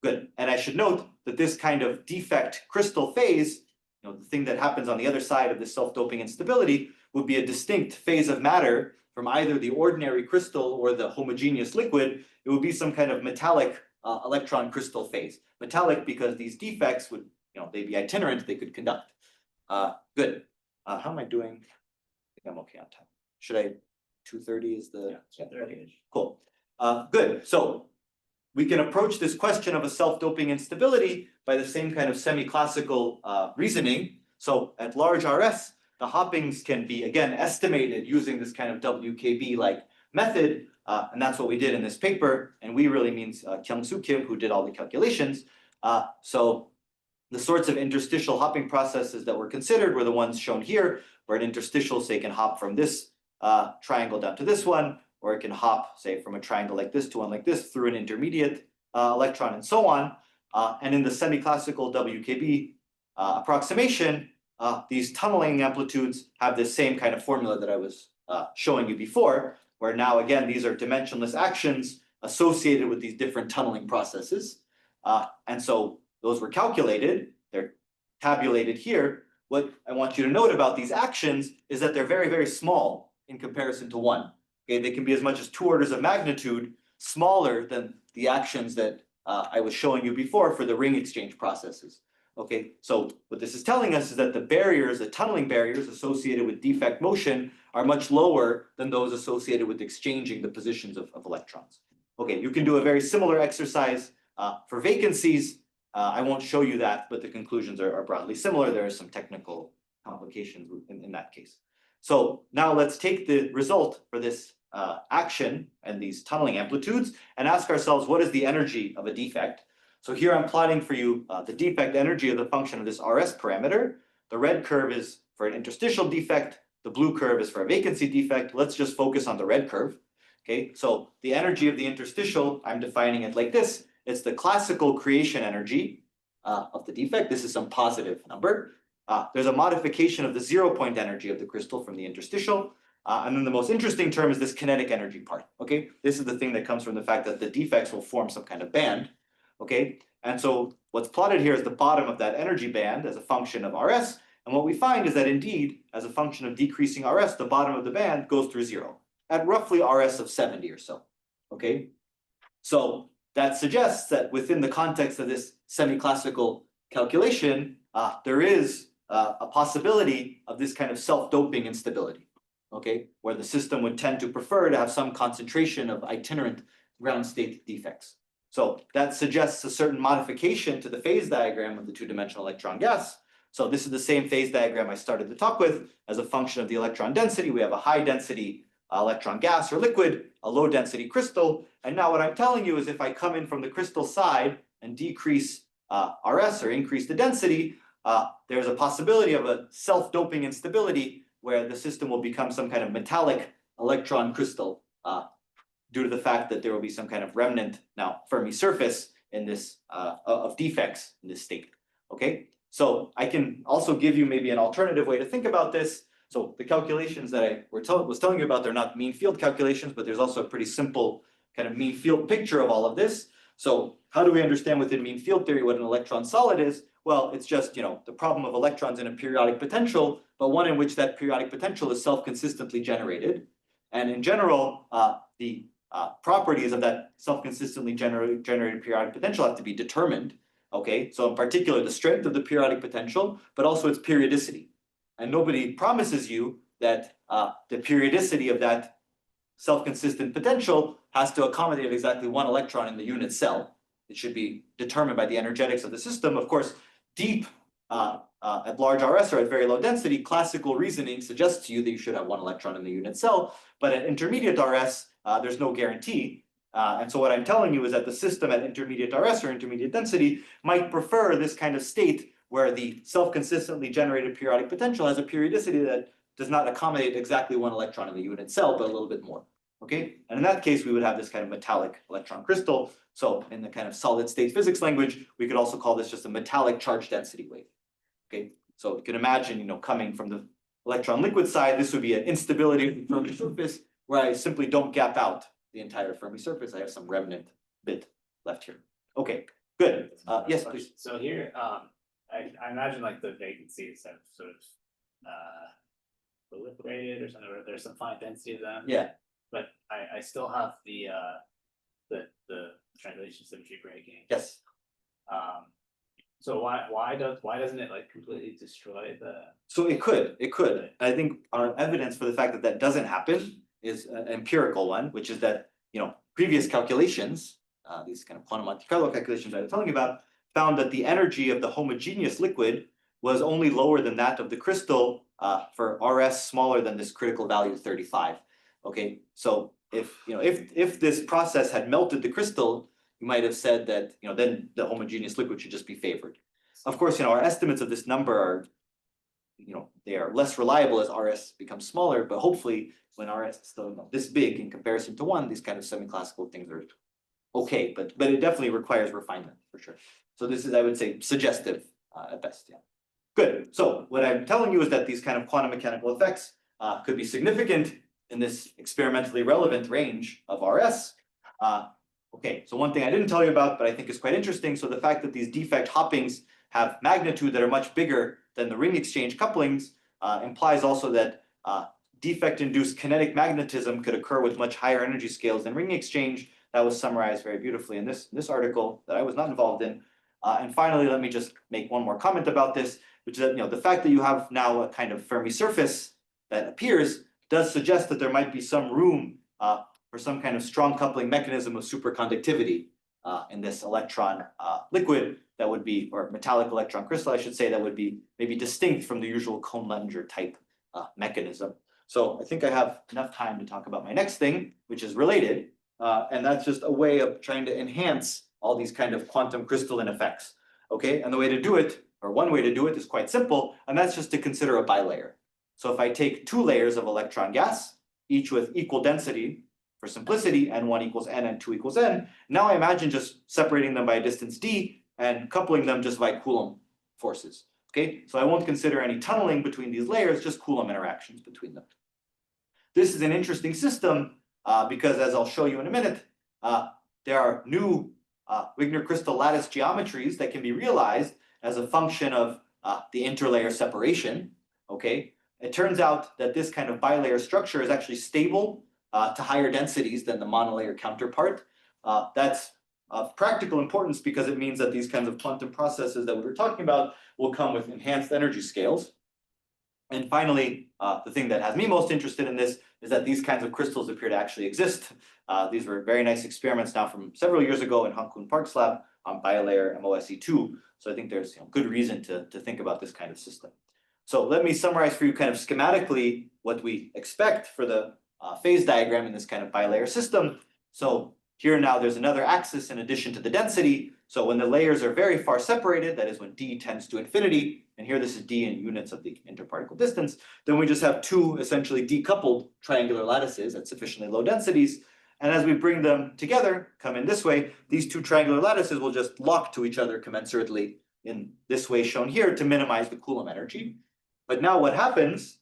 [SPEAKER 1] Good, and I should note that this kind of defect crystal phase, the thing that happens on the other side of this self-doping instability, would be a distinct phase of matter from either the ordinary crystal or the homogeneous liquid. It would be some kind of metallic electron crystal phase. Metallic because these defects would, they'd be itinerant, they could conduct. Good. How am I doing? I think I'm okay on time. Should I, 2:30 is the?
[SPEAKER 3] Yeah, 2:30.
[SPEAKER 1] Cool. Good. So we can approach this question of a self-doping instability by the same kind of semi-classical reasoning. So at large RS, the hoppings can be, again, estimated using this kind of WKB-like method, and that's what we did in this paper, and we really means Kyung-Soo Kim, who did all the calculations. So the sorts of interstitial hopping processes that were considered were the ones shown here, where an interstitial, say, can hop from this triangle down to this one, or it can hop, say, from a triangle like this to one like this through an intermediate electron and so on. And in the semi-classical WKB approximation, these tunneling amplitudes have this same kind of formula that I was showing you before, where now, again, these are dimensionless actions associated with these different tunneling processes. And so those were calculated, they're tabulated here. What I want you to note about these actions is that they're very, very small in comparison to one. Okay, they can be as much as 2 orders of magnitude smaller than the actions that I was showing you before for the ring exchange processes. Okay, so what this is telling us is that the barriers, the tunneling barriers associated with defect motion are much lower than those associated with exchanging the positions of electrons. Okay, you can do a very similar exercise for vacancies. I won't show you that, but the conclusions are broadly similar. There are some technical complications in that case. So now let's take the result for this action and these tunneling amplitudes and ask ourselves, what is the energy of a defect? So here I'm plotting for you the defect energy of the function of this RS parameter. The red curve is for an interstitial defect. The blue curve is for a vacancy defect. Let's just focus on the red curve. Okay, so the energy of the interstitial, I'm defining it like this. It's the classical creation energy of the defect. This is some positive number. There's a modification of the 0-point energy of the crystal from the interstitial. And then the most interesting term is this kinetic energy part. Okay, this is the thing that comes from the fact that the defects will form some kind of band. Okay, and so what's plotted here is the bottom of that energy band as a function of RS. And what we find is that indeed, as a function of decreasing RS, the bottom of the band goes through 0 at roughly RS of 70 or so. Okay, so that suggests that within the context of this semi-classical calculation, there is a possibility of this kind of self-doping instability, okay, where the system would tend to prefer to have some concentration of itinerant ground state defects. So that suggests a certain modification to the phase diagram of the two-dimensional electron gas. So this is the same phase diagram I started the talk with. As a function of the electron density, we have a high density electron gas or liquid, a low density crystal. And now what I'm telling you is if I come in from the crystal side and decrease RS or increase the density, there's a possibility of a self-doping instability where the system will become some kind of metallic electron crystal due to the fact that there will be some kind of remnant now Fermi surface in this of defects in this state. Okay, so I can also give you maybe an alternative way to think about this. So the calculations that I was telling you about, they're not mean field calculations, but there's also a pretty simple kind of mean field picture of all of this. So how do we understand within mean field theory what an electron solid is? Well, it's just, the problem of electrons in a periodic potential, but one in which that periodic potential is self-consistently generated. And in general, the properties of that self-consistently generated periodic potential have to be determined. Okay, so in particular, the strength of the periodic potential, but also its periodicity. And nobody promises you that the periodicity of that self-consistent potential has to accommodate exactly one electron in the unit cell. It should be determined by the energetics of the system. Of course, deep at large RS or at very low density, classical reasoning suggests to you that you should have one electron in the unit cell. But at intermediate RS, there's no guarantee. And so what I'm telling you is that the system at intermediate RS or intermediate density might prefer this kind of state where the self-consistently generated periodic potential has a periodicity that does not accommodate exactly one electron in the unit cell, but a little bit more. Okay, and in that case, we would have this kind of metallic electron crystal. So in the kind of solid state physics language, we could also call this just a metallic charge density wave. Okay, so you can imagine, coming from the electron liquid side, this would be an instability of the Fermi surface where I simply don't gap out the entire Fermi surface. I have some remnant bit left here. Okay, good. Yes, please.
[SPEAKER 5] So here, I imagine like the vacancies have sort of proliferated or something, or there's some finite density to them.
[SPEAKER 1] Yeah.
[SPEAKER 5] But I still have the translation symmetry breaking.
[SPEAKER 1] Yes.
[SPEAKER 5] So why doesn't it like completely destroy the?
[SPEAKER 1] So it could. I think our evidence for the fact that that doesn't happen is an empirical one, which is that, previous calculations, these kind of quantum Monte Carlo calculations I was telling you about, found that the energy of the homogeneous liquid was only lower than that of the crystal for RS smaller than this critical value 35. Okay, so if this process had melted the crystal, you might have said that, then the homogeneous liquid should just be favored. Of course, our estimates of this number are, they are less reliable as RS becomes smaller, but hopefully when RS is still this big in comparison to 1, these kind of semi-classical things are okay, but it definitely requires refinement for sure. So this is, I would say, suggestive at best, yeah. Good, so what I'm telling you is that these kind of quantum mechanical effects could be significant in this experimentally relevant range of RS. Okay, so one thing I didn't tell you about, but I think is quite interesting, so the fact that these defect hoppings have magnitude that are much bigger than the ring exchange couplings implies also that defect-induced kinetic magnetism could occur with much higher energy scales than ring exchange. That was summarized very beautifully in this article that I was not involved in. And finally, let me just make one more comment about this, which is that the fact that you have now a kind of Fermi surface that appears does suggest that there might be some room for some kind of strong coupling mechanism of superconductivity in this electron liquid that would be, or metallic electron crystal, I should say, that would be maybe distinct from the usual Coulomb-Lenger type mechanism. So I think I have enough time to talk about my next thing, which is related, and that's just a way of trying to enhance all these kind of quantum crystalline effects. Okay, and the way to do it, or one way to do it, is quite simple, and that's just to consider a bilayer. So if I take 2 layers of electron gas, each with equal density for simplicity, n1 equals n and 2 equals n, now I imagine just separating them by a distance d and coupling them just by Coulomb forces. Okay, so I won't consider any tunneling between these layers, just Coulomb interactions between them. This is an interesting system because, as I'll show you in a minute, there are new Wigner crystal lattice geometries that can be realized as a function of the interlayer separation. Okay, it turns out that this kind of bilayer structure is actually stable to higher densities than the monolayer counterpart. That's of practical importance because it means that these kinds of quantum processes that we were talking about will come with enhanced energy scales. And finally, the thing that has me most interested in this is that these kinds of crystals appear to actually exist. These were very nice experiments now from several years ago in Hong Kong Park's lab on bilayer MOSE2. So I think there's good reason to think about this kind of system. So let me summarize for you kind of schematically what we expect for the phase diagram in this kind of bilayer system. So here now there's another axis in addition to the density. So when the layers are very far separated, that is when d tends to infinity, and here this is d in units of the interparticle distance, then we just have 2 essentially decoupled triangular lattices at sufficiently low densities. And as we bring them together, come in this way, these 2 triangular lattices will just lock to each other commensurately in this way shown here to minimize the Coulomb energy. But now what happens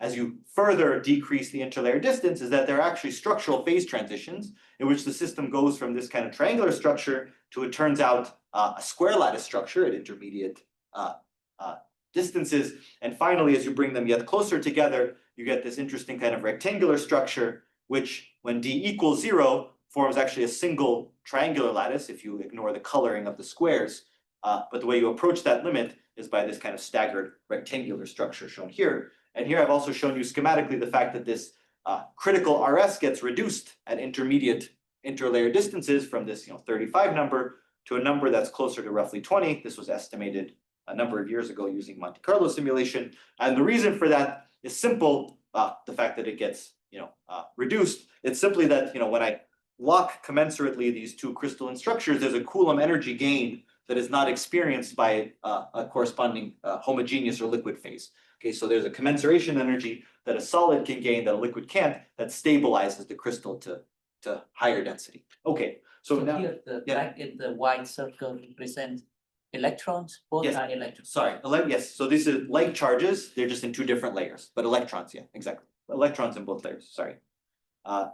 [SPEAKER 1] as you further decrease the interlayer distance is that there are actually structural phase transitions in which the system goes from this kind of triangular structure to, it turns out, a square lattice structure at intermediate distances. And finally, as you bring them yet closer together, you get this interesting kind of rectangular structure, which when d equals 0 forms actually a single triangular lattice if you ignore the coloring of the squares. But the way you approach that limit is by this kind of staggered rectangular structure shown here. And here I've also shown you schematically the fact that this critical RS gets reduced at intermediate interlayer distances from this 35 number to a number that's closer to roughly 20. This was estimated a number of years ago using Monte Carlo simulation. And the reason for that is simple, the fact that it gets reduced. It's simply that when I lock commensurately these 2 crystalline structures, there's a Coulomb energy gain that is not experienced by a corresponding homogeneous or liquid phase. Okay, so there's a commensuration energy that a solid can gain that a liquid can't, that stabilizes the crystal to higher density. Okay, so now
[SPEAKER 6] here the
[SPEAKER 1] yeah.
[SPEAKER 6] bracket, the white circle represents electrons, both
[SPEAKER 1] Yes.
[SPEAKER 6] are electrons.
[SPEAKER 1] Sorry, yes, so these are like charges, they're just in two different layers, but electrons, yeah, exactly. Electrons in both layers, sorry.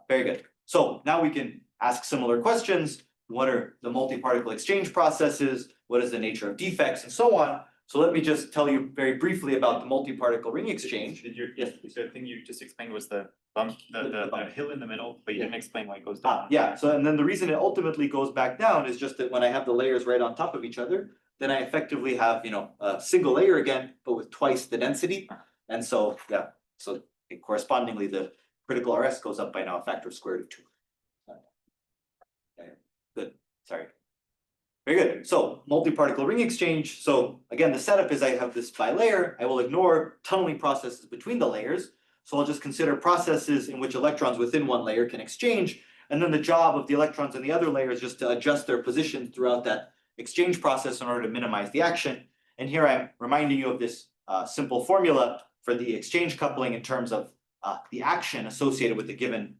[SPEAKER 1] Very good. So now we can ask similar questions. What are the multi-particle exchange processes? What is the nature of defects and so on? So let me just tell you very briefly about the multi-particle ring exchange.
[SPEAKER 3] Did you, yes, the thing you just explained was the bump, the hill in the middle, but you didn't explain why it goes down.
[SPEAKER 1] Yeah, so and then the reason it ultimately goes back down is just that when I have the layers right on top of each other, then I effectively have, a single layer again, but with twice the density. And so, yeah, so correspondingly, the critical RS goes up by now a factor of square root of 2. Okay, good, sorry. Very good, so multi-particle ring exchange. So again, the setup is I have this bilayer, I will ignore tunneling processes between the layers. So I'll just consider processes in which electrons within one layer can exchange. And then the job of the electrons in the other layer is just to adjust their position throughout that exchange process in order to minimize the action. And here I'm reminding you of this simple formula for the exchange coupling in terms of the action associated with the given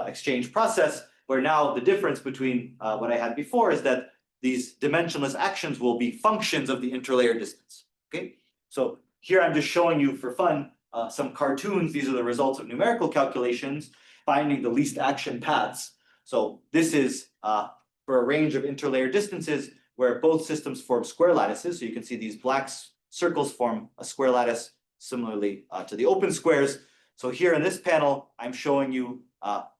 [SPEAKER 1] exchange process, where now the difference between what I had before is that these dimensionless actions will be functions of the interlayer distance, okay? So here I'm just showing you for fun some cartoons. These are the results of numerical calculations, finding the least action paths. So this is for a range of interlayer distances where both systems form square lattices. So you can see these black circles form a square lattice, similarly to the open squares. So here in this panel, I'm showing you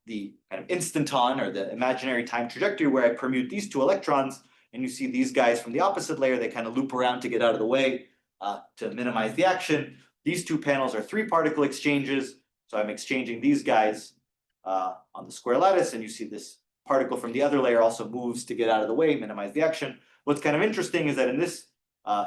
[SPEAKER 1] the kind of instanton or the imaginary time trajectory where I permute these two electrons, and you see these guys from the opposite layer, they kind of loop around to get out of the way to minimize the action. These two panels are 3-particle exchanges, so I'm exchanging these guys on the square lattice, and you see this particle from the other layer also moves to get out of the way, minimize the action. What's kind of interesting is that in this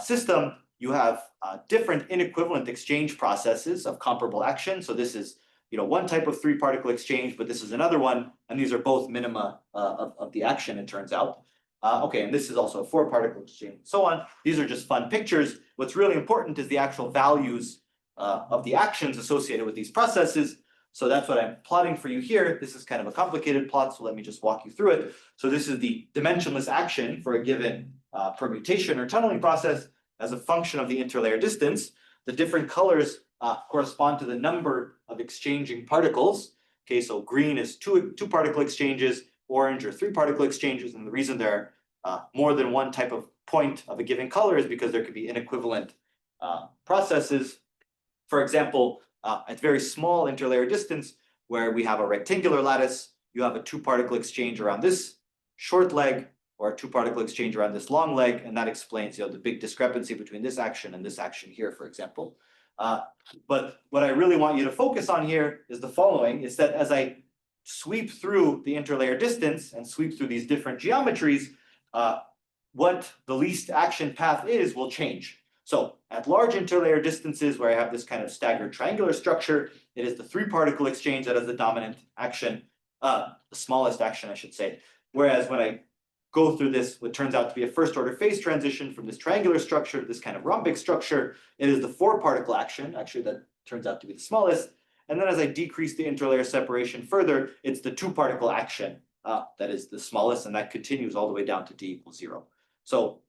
[SPEAKER 1] system, you have different inequivalent exchange processes of comparable action. So this is one type of 3-particle exchange, but this is another one, and these are both minima of the action, it turns out. Okay, and this is also a 4-particle exchange, and so on. These are just fun pictures. What's really important is the actual values of the actions associated with these processes. So that's what I'm plotting for you here. This is kind of a complicated plot, so let me just walk you through it. So this is the dimensionless action for a given permutation or tunneling process as a function of the interlayer distance. The different colors correspond to the number of exchanging particles. Okay, so green is 2-particle exchanges, orange or 3-particle exchanges, and the reason there are more than one type of point of a given color is because there could be inequivalent processes. For example, at very small interlayer distance, where we have a rectangular lattice, you have a 2-particle exchange around this short leg, or a 2-particle exchange around this long leg, and that explains the big discrepancy between this action and this action here, for example. But what I really want you to focus on here is the following, is that as I sweep through the interlayer distance and sweep through these different geometries, what the least action path is will change. So at large interlayer distances where I have this kind of staggered triangular structure, it is the 3-particle exchange that is the dominant action, the smallest action, I should say. Whereas when I go through this, what turns out to be a first-order phase transition from this triangular structure to this kind of rhombic structure, it is the 4-particle action, actually that turns out to be the smallest. And then as I decrease the interlayer separation further, it's the 2-particle action that is the smallest, and that continues all the way down to d equals 0. So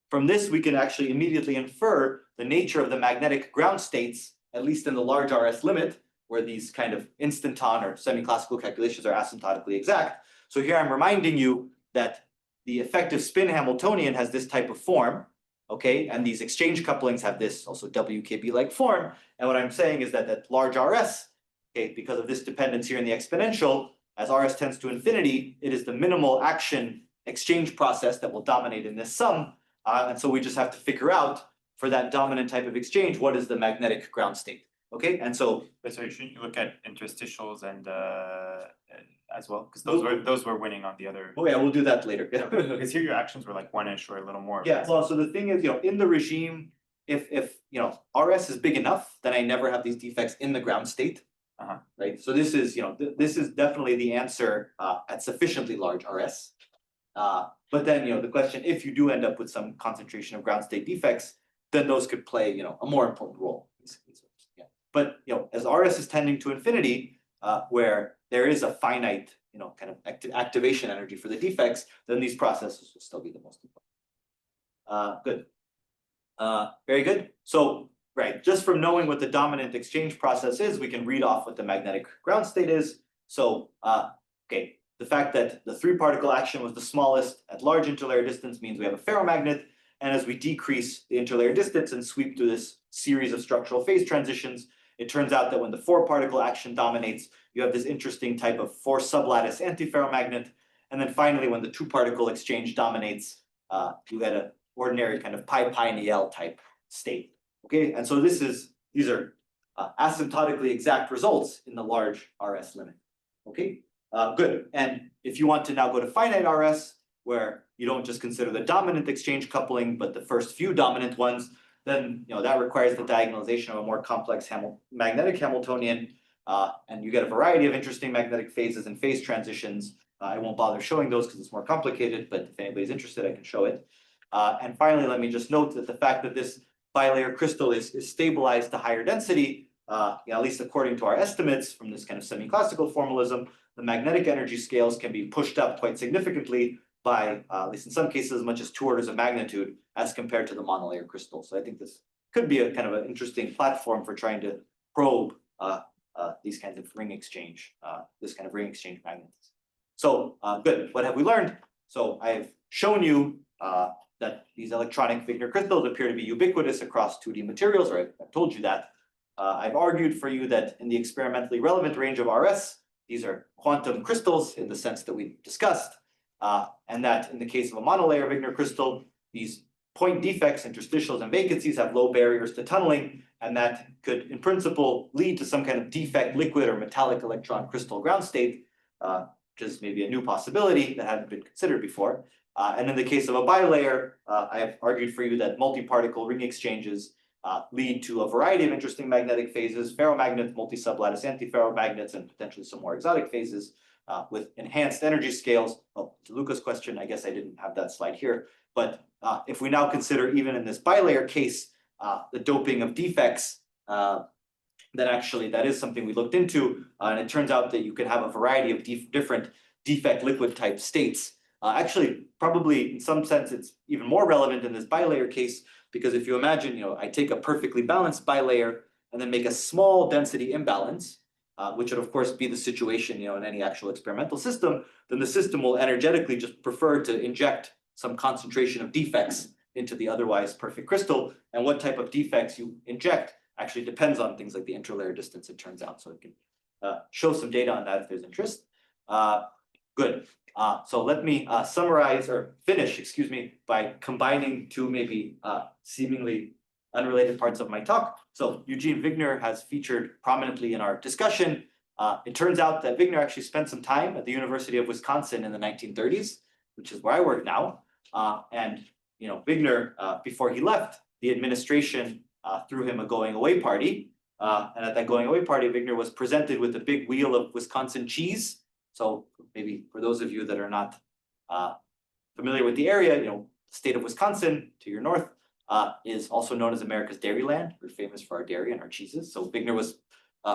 [SPEAKER 1] from this, we can actually immediately infer the nature of the magnetic ground states, at least in the large RS limit, where these kind of instanton or semi-classical calculations are asymptotically exact. So here I'm reminding you that the effective spin Hamiltonian has this type of form, okay, and these exchange couplings have this also WKB-like form. And what I'm saying is that at large RS, okay, because of this dependence here in the exponential, as RS tends to infinity, it is the minimal action exchange process that will dominate in this sum. And so we just have to figure out for that dominant type of exchange, what is the magnetic ground state, okay? And so,
[SPEAKER 3] But so shouldn't you look at interstitials and as well? Because
[SPEAKER 1] We'll-
[SPEAKER 3] those were winning on the other.
[SPEAKER 1] oh yeah, we'll do that later.
[SPEAKER 3] Because here your actions were like 1-ish or a little more.
[SPEAKER 1] Yeah, well, so the thing is, in the regime, if RS is big enough, then I never have these defects in the ground state. Right, so this is, this is definitely the answer at sufficiently large RS. But then, the question, if you do end up with some concentration of ground state defects, then those could play, a more important role. Yeah. But, as RS is tending to infinity, where there is a finite, kind of activation energy for the defects, then these processes will still be the most important. Good. Very good. So, right, just from knowing what the dominant exchange process is, we can read off what the magnetic ground state is. So, okay, the fact that the 3-particle action was the smallest at large interlayer distance means we have a ferromagnet. And as we decrease the interlayer distance and sweep through this series of structural phase transitions, it turns out that when the 4-particle action dominates, you have this interesting type of 4 sublattice antiferromagnet. And then finally, when the 2-particle exchange dominates, you get an ordinary kind of pi-pi-Niel type state. Okay, and so these are asymptotically exact results in the large RS limit. Okay, good. And if you want to now go to finite RS, where you don't just consider the dominant exchange coupling, but the first few dominant ones, then that requires the diagonalization of a more complex magnetic Hamiltonian, and you get a variety of interesting magnetic phases and phase transitions. I won't bother showing those because it's more complicated, but if anybody's interested, I can show it. And finally, let me just note that the fact that this bilayer crystal is stabilized to higher density, at least according to our estimates from this kind of semi-classical formalism, the magnetic energy scales can be pushed up quite significantly by, at least in some cases, as much as 2 orders of magnitude as compared to the monolayer crystal. So I think this could be a kind of an interesting platform for trying to probe these kinds of ring exchange, this kind of ring exchange magnets. So good, what have we learned? So I've shown you that these electronic Wigner crystals appear to be ubiquitous across 2D materials, or I've told you that. I've argued for you that in the experimentally relevant range of RS, these are quantum crystals in the sense that we discussed, and that in the case of a monolayer Wigner crystal, these point defects, interstitials, and vacancies have low barriers to tunneling, and that could, in principle, lead to some kind of defect liquid or metallic electron crystal ground state, which is maybe a new possibility that hadn't been considered before. And in the case of a bilayer, I have argued for you that multi-particle ring exchanges lead to a variety of interesting magnetic phases, ferromagnets, multi-sublattice antiferromagnets, and potentially some more exotic phases with enhanced energy scales. Well, to Luca's question, I guess I didn't have that slide here, but if we now consider even in this bilayer case, the doping of defects, then actually that is something we looked into, and it turns out that you can have a variety of different defect liquid type states. Actually, probably in some sense, it's even more relevant in this bilayer case, because if you imagine, I take a perfectly balanced bilayer and then make a small density imbalance, which would of course be the situation, in any actual experimental system, then the system will energetically just prefer to inject some concentration of defects into the otherwise perfect crystal. And what type of defects you inject actually depends on things like the interlayer distance, it turns out. So it can show some data on that if there's interest. Good. So let me summarize or finish, excuse me, by combining 2 maybe seemingly unrelated parts of my talk. So Eugene Wigner has featured prominently in our discussion. It turns out that Wigner actually spent some time at the University of Wisconsin in the 1930s, which is where I work now. And Wigner, before he left, the administration threw him a going away party. And at that going away party, Wigner was presented with a big wheel of Wisconsin cheese. So maybe for those of you that are not familiar with the area, the state of Wisconsin to your north is also known as America's Dairyland. We're famous for our dairy and our cheeses. So Wigner was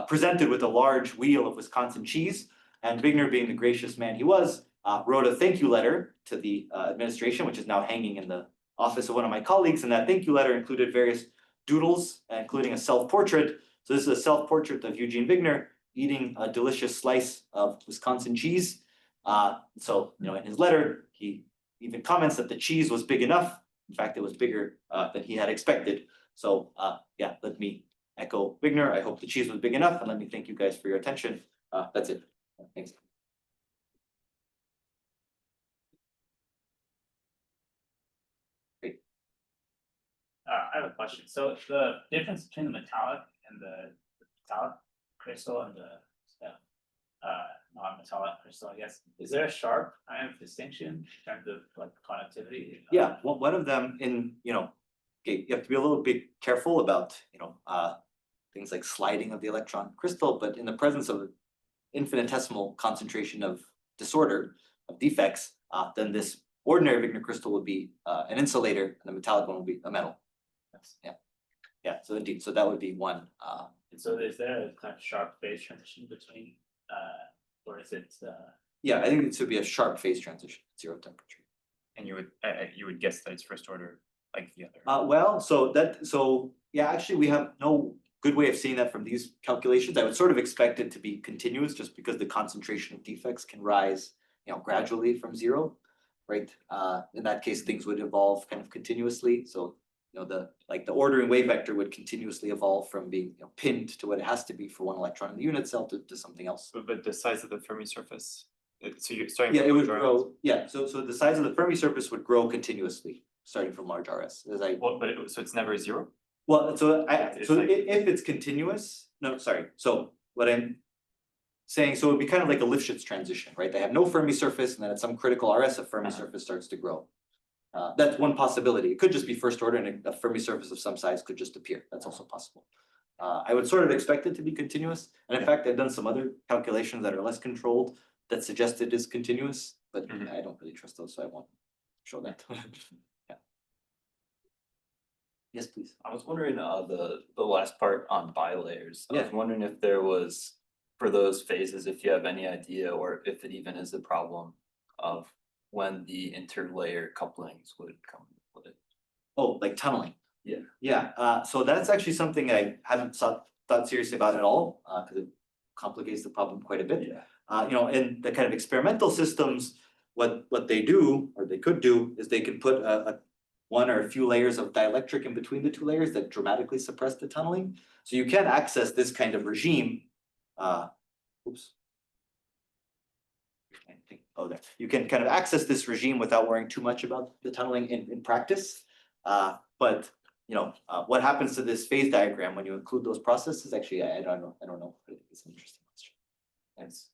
[SPEAKER 1] presented with a large wheel of Wisconsin cheese, and Wigner, being the gracious man he was, wrote a thank you letter to the administration, which is now hanging in the office of one of my colleagues. And that thank you letter included various doodles, including a self-portrait. So this is a self-portrait of Eugene Wigner eating a delicious slice of Wisconsin cheese. So, in his letter, he even comments that the cheese was big enough. In fact, it was bigger than he had expected. So, yeah, let me echo Wigner. I hope the cheese was big enough, and let me thank you guys for your attention. That's it. Thanks. Great.
[SPEAKER 5] I have a question. So the difference between the metallic and the metallic crystal and the non-metallic crystal, I guess, is there a sharp kind of distinction in terms of like conductivity?
[SPEAKER 1] Yeah, well, one of them okay, you have to be a little bit careful about, things like sliding of the electron crystal, but in the presence of infinitesimal concentration of disorder, of defects, then this ordinary Wigner crystal would be an insulator, and the metallic one would be a metal. Yes, yeah. Yeah, so indeed, so that would be one.
[SPEAKER 5] And so is there a kind of sharp phase transition between, or is it?
[SPEAKER 1] Yeah, I think it should be a sharp phase transition at 0 temperature.
[SPEAKER 3] And you would guess that it's first order like the other?
[SPEAKER 1] Well, so yeah, actually, we have no good way of seeing that from these calculations. I would sort of expect it to be continuous just because the concentration of defects can rise, gradually from zero, right? In that case, things would evolve kind of continuously. So, the ordering wave vector would continuously evolve from being, pinned to what it has to be for one electron in the unit cell to something else.
[SPEAKER 3] But the size of the Fermi surface, so you're starting.
[SPEAKER 1] Yeah,
[SPEAKER 3] from
[SPEAKER 1] it would
[SPEAKER 3] large RS.
[SPEAKER 1] grow. Yeah, so the size of the Fermi surface would grow continuously, starting from large RS.
[SPEAKER 3] Well, but so it's never zero?
[SPEAKER 1] Well, so
[SPEAKER 3] It's
[SPEAKER 1] so
[SPEAKER 3] like-
[SPEAKER 1] if it's continuous, no, sorry, so what I'm saying, so it'd be kind of like a Lifshitz transition, right? They have no Fermi surface, and then at some critical RS, a Fermi surface starts to grow. That's one possibility. It could just be first order, and a Fermi surface of some size could just appear. That's also possible. I would sort of expect it to be continuous, and in fact, I've done some other calculations that are less controlled that suggest it is continuous, but
[SPEAKER 3] Mhm.
[SPEAKER 1] I don't really trust those, so I won't show that. Yeah. Yes, please.
[SPEAKER 6] I was wondering, the last part on bilayers, I was
[SPEAKER 1] Yeah.
[SPEAKER 6] wondering if there was, for those phases, if you have any idea, or if it even is a problem of when the interlayer couplings would come with it.
[SPEAKER 1] Oh, like tunneling.
[SPEAKER 6] Yeah.
[SPEAKER 1] Yeah, so that's actually something I haven't thought seriously about at all, because it complicates the problem quite a bit.
[SPEAKER 6] Yeah.
[SPEAKER 1] In the kind of experimental systems, what they do, or they could do, is they can put a one or a few layers of dielectric in between the two layers that dramatically suppress the tunneling. So you can access this kind of regime. Oops. I think, oh, there. You can kind of access this regime without worrying too much about the tunneling in practice. But what happens to this phase diagram when you include those processes? Actually, I don't know. But I think it's an interesting question. Thanks.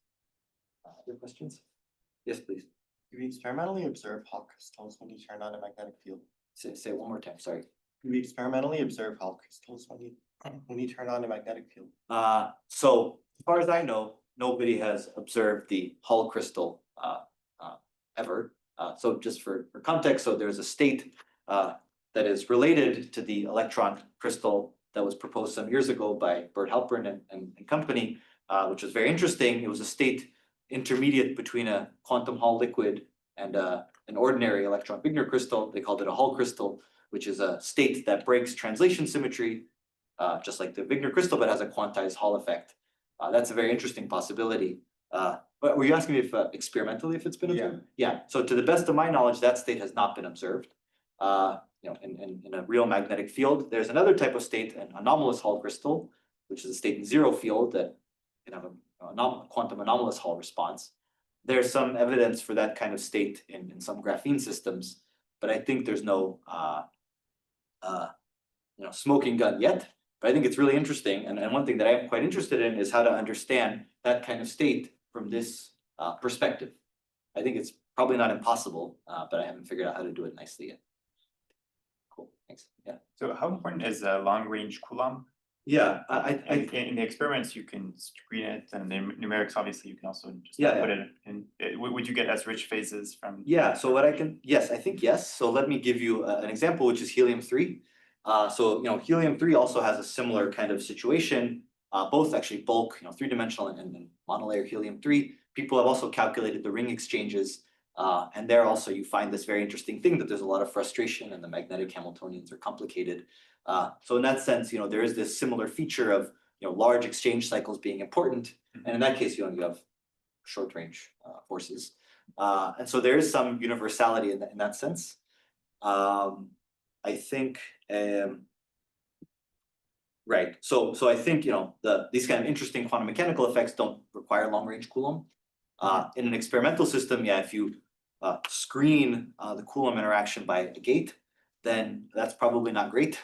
[SPEAKER 1] Other questions? Yes, please.
[SPEAKER 7] Do we experimentally observe Hall crystals when you turn on a magnetic field?
[SPEAKER 1] Say it one more time, sorry.
[SPEAKER 7] Do we experimentally observe Hall crystals when you turn on a magnetic field?
[SPEAKER 1] So as far as I know, nobody has observed the Hall crystal ever. So just for context, so there's a state that is related to the electron crystal that was proposed some years ago by Bert Halpern and company, which was very interesting. It was a state intermediate between a quantum Hall liquid and an ordinary electron Wigner crystal. They called it a Hall crystal, which is a state that breaks translation symmetry, just like the Wigner crystal, but has a quantized Hall effect. That's a very interesting possibility. But were you asking me if experimentally if it's been observed? Yeah. So to the best of my knowledge, that state has not been observed. In a real magnetic field, there's another type of state, an anomalous Hall crystal, which is a state in zero field that can have a quantum anomalous Hall response. There's some evidence for that kind of state in some graphene systems, but I think there's no smoking gun yet. But I think it's really interesting, and one thing that I'm quite interested in is how to understand that kind of state from this perspective. I think it's probably not impossible, but I haven't figured out how to do it nicely yet. Cool, thanks. Yeah.
[SPEAKER 3] So how important is long range Coulomb?
[SPEAKER 1] Yeah,
[SPEAKER 3] In the experiments, you can screen it, and the numerics, obviously, you can also just
[SPEAKER 1] Yeah,
[SPEAKER 3] put it in. Would you get as rich phases from?
[SPEAKER 1] Yeah, so yes, I think yes. So let me give you an example, which is helium-3. So helium-3 also has a similar kind of situation, both actually bulk, three-dimensional and monolayer helium-3. People have also calculated the ring exchanges, and there also you find this very interesting thing that there's a lot of frustration and the magnetic Hamiltonians are complicated. So in that sense, there is this similar feature of large exchange cycles being important, and in that case, you have short range forces, and so there is some universality in that sense. I think, right. So I think these kind of interesting quantum mechanical effects don't require long range Coulomb. In an experimental system, yeah, if you screen the Coulomb interaction by a gate, then that's probably not great.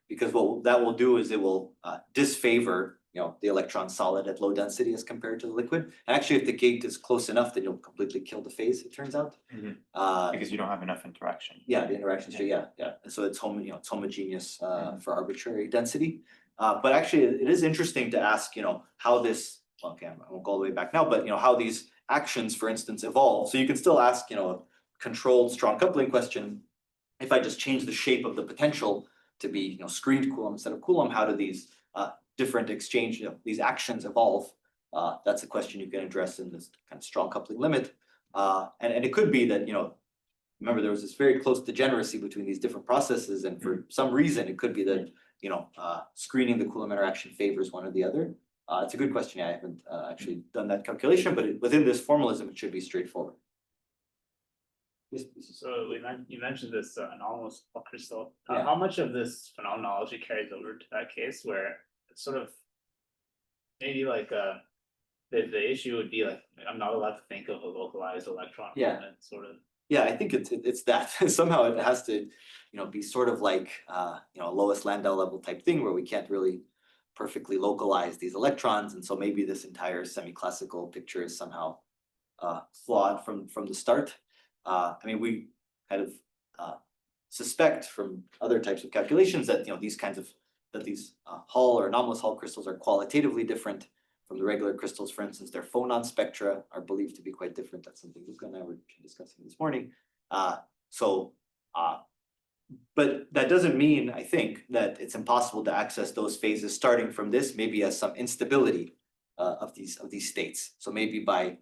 [SPEAKER 1] Because what that will do is it will disfavor the electron solid at low density as compared to the liquid. And actually, if the gate is close enough, then you'll completely kill the phase, it turns out.
[SPEAKER 3] Because you don't have enough interaction.
[SPEAKER 1] Yeah, the interaction state, yeah. And so it's homogeneous for arbitrary density. But actually, it is interesting to ask, how this, okay, I won't go all the way back now, but how these actions, for instance, evolve. So you can still ask, a controlled strong coupling question. If I just change the shape of the potential to be, screened Coulomb instead of Coulomb, how do these different exchange, these actions evolve? That's a question you can address in this kind of strong coupling limit. And it could be that, remember, there was this very close degeneracy between these different processes, and for some reason, it could be that, screening the Coulomb interaction favors one or the other. It's a good question. I haven't actually done that calculation, but within this formalism, it should be straightforward. Yes, please.
[SPEAKER 5] So you mentioned this anomalous crystal.
[SPEAKER 1] Yeah.
[SPEAKER 5] How much of this phenomenology carries over to that case where it's sort of maybe like the issue would be like, I'm not allowed to think of a localized electron
[SPEAKER 1] Yeah.
[SPEAKER 5] movement, sort of.
[SPEAKER 1] Yeah, I think it's that somehow it has to, be sort of like, lowest Landau level type thing where we can't really perfectly localize these electrons, and so maybe this entire semi-classical picture is somehow flawed from the start. I mean, we kind of suspect from other types of calculations that these Hall or anomalous Hall crystals are qualitatively different from the regular crystals. For instance, their phonon spectra are believed to be quite different. That's something Luca and I were discussing this morning. But that doesn't mean, I think, that it's impossible to access those phases starting from this, maybe as some instability of these states. So maybe by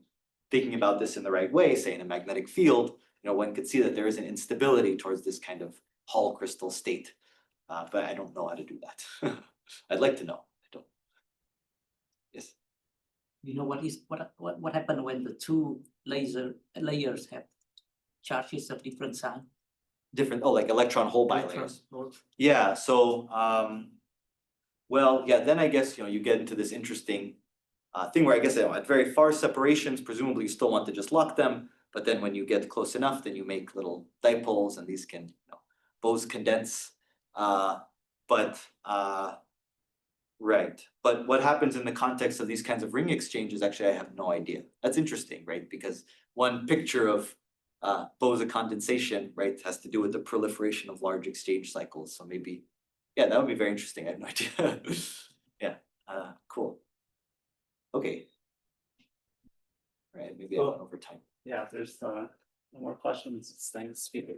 [SPEAKER 1] thinking about this in the right way, say in a magnetic field, one could see that there is an instability towards this kind of Hall crystal state. But I don't know how to do that. I'd like to know. I don't. Yes.
[SPEAKER 8] What happened when the two layers have charges of different sign?
[SPEAKER 1] Different, like electron hole bilayers.
[SPEAKER 8] Electron.
[SPEAKER 1] Yeah, so well, yeah, then I guess you get into this interesting thing where I guess at very far separations, presumably you still want to just lock them, but then when you get close enough, then you make little dipoles, and these can Bose condense. Right, but what happens in the context of these kinds of ring exchanges, actually, I have no idea. That's interesting, right? Because one picture of Bose condensation, right, has to do with the proliferation of large exchange cycles. So maybe, yeah, that would be very interesting. I have no idea. Yeah, cool. Okay. All right, maybe I went over time.
[SPEAKER 5] Yeah, if there's no more questions, it's thanks, speaker.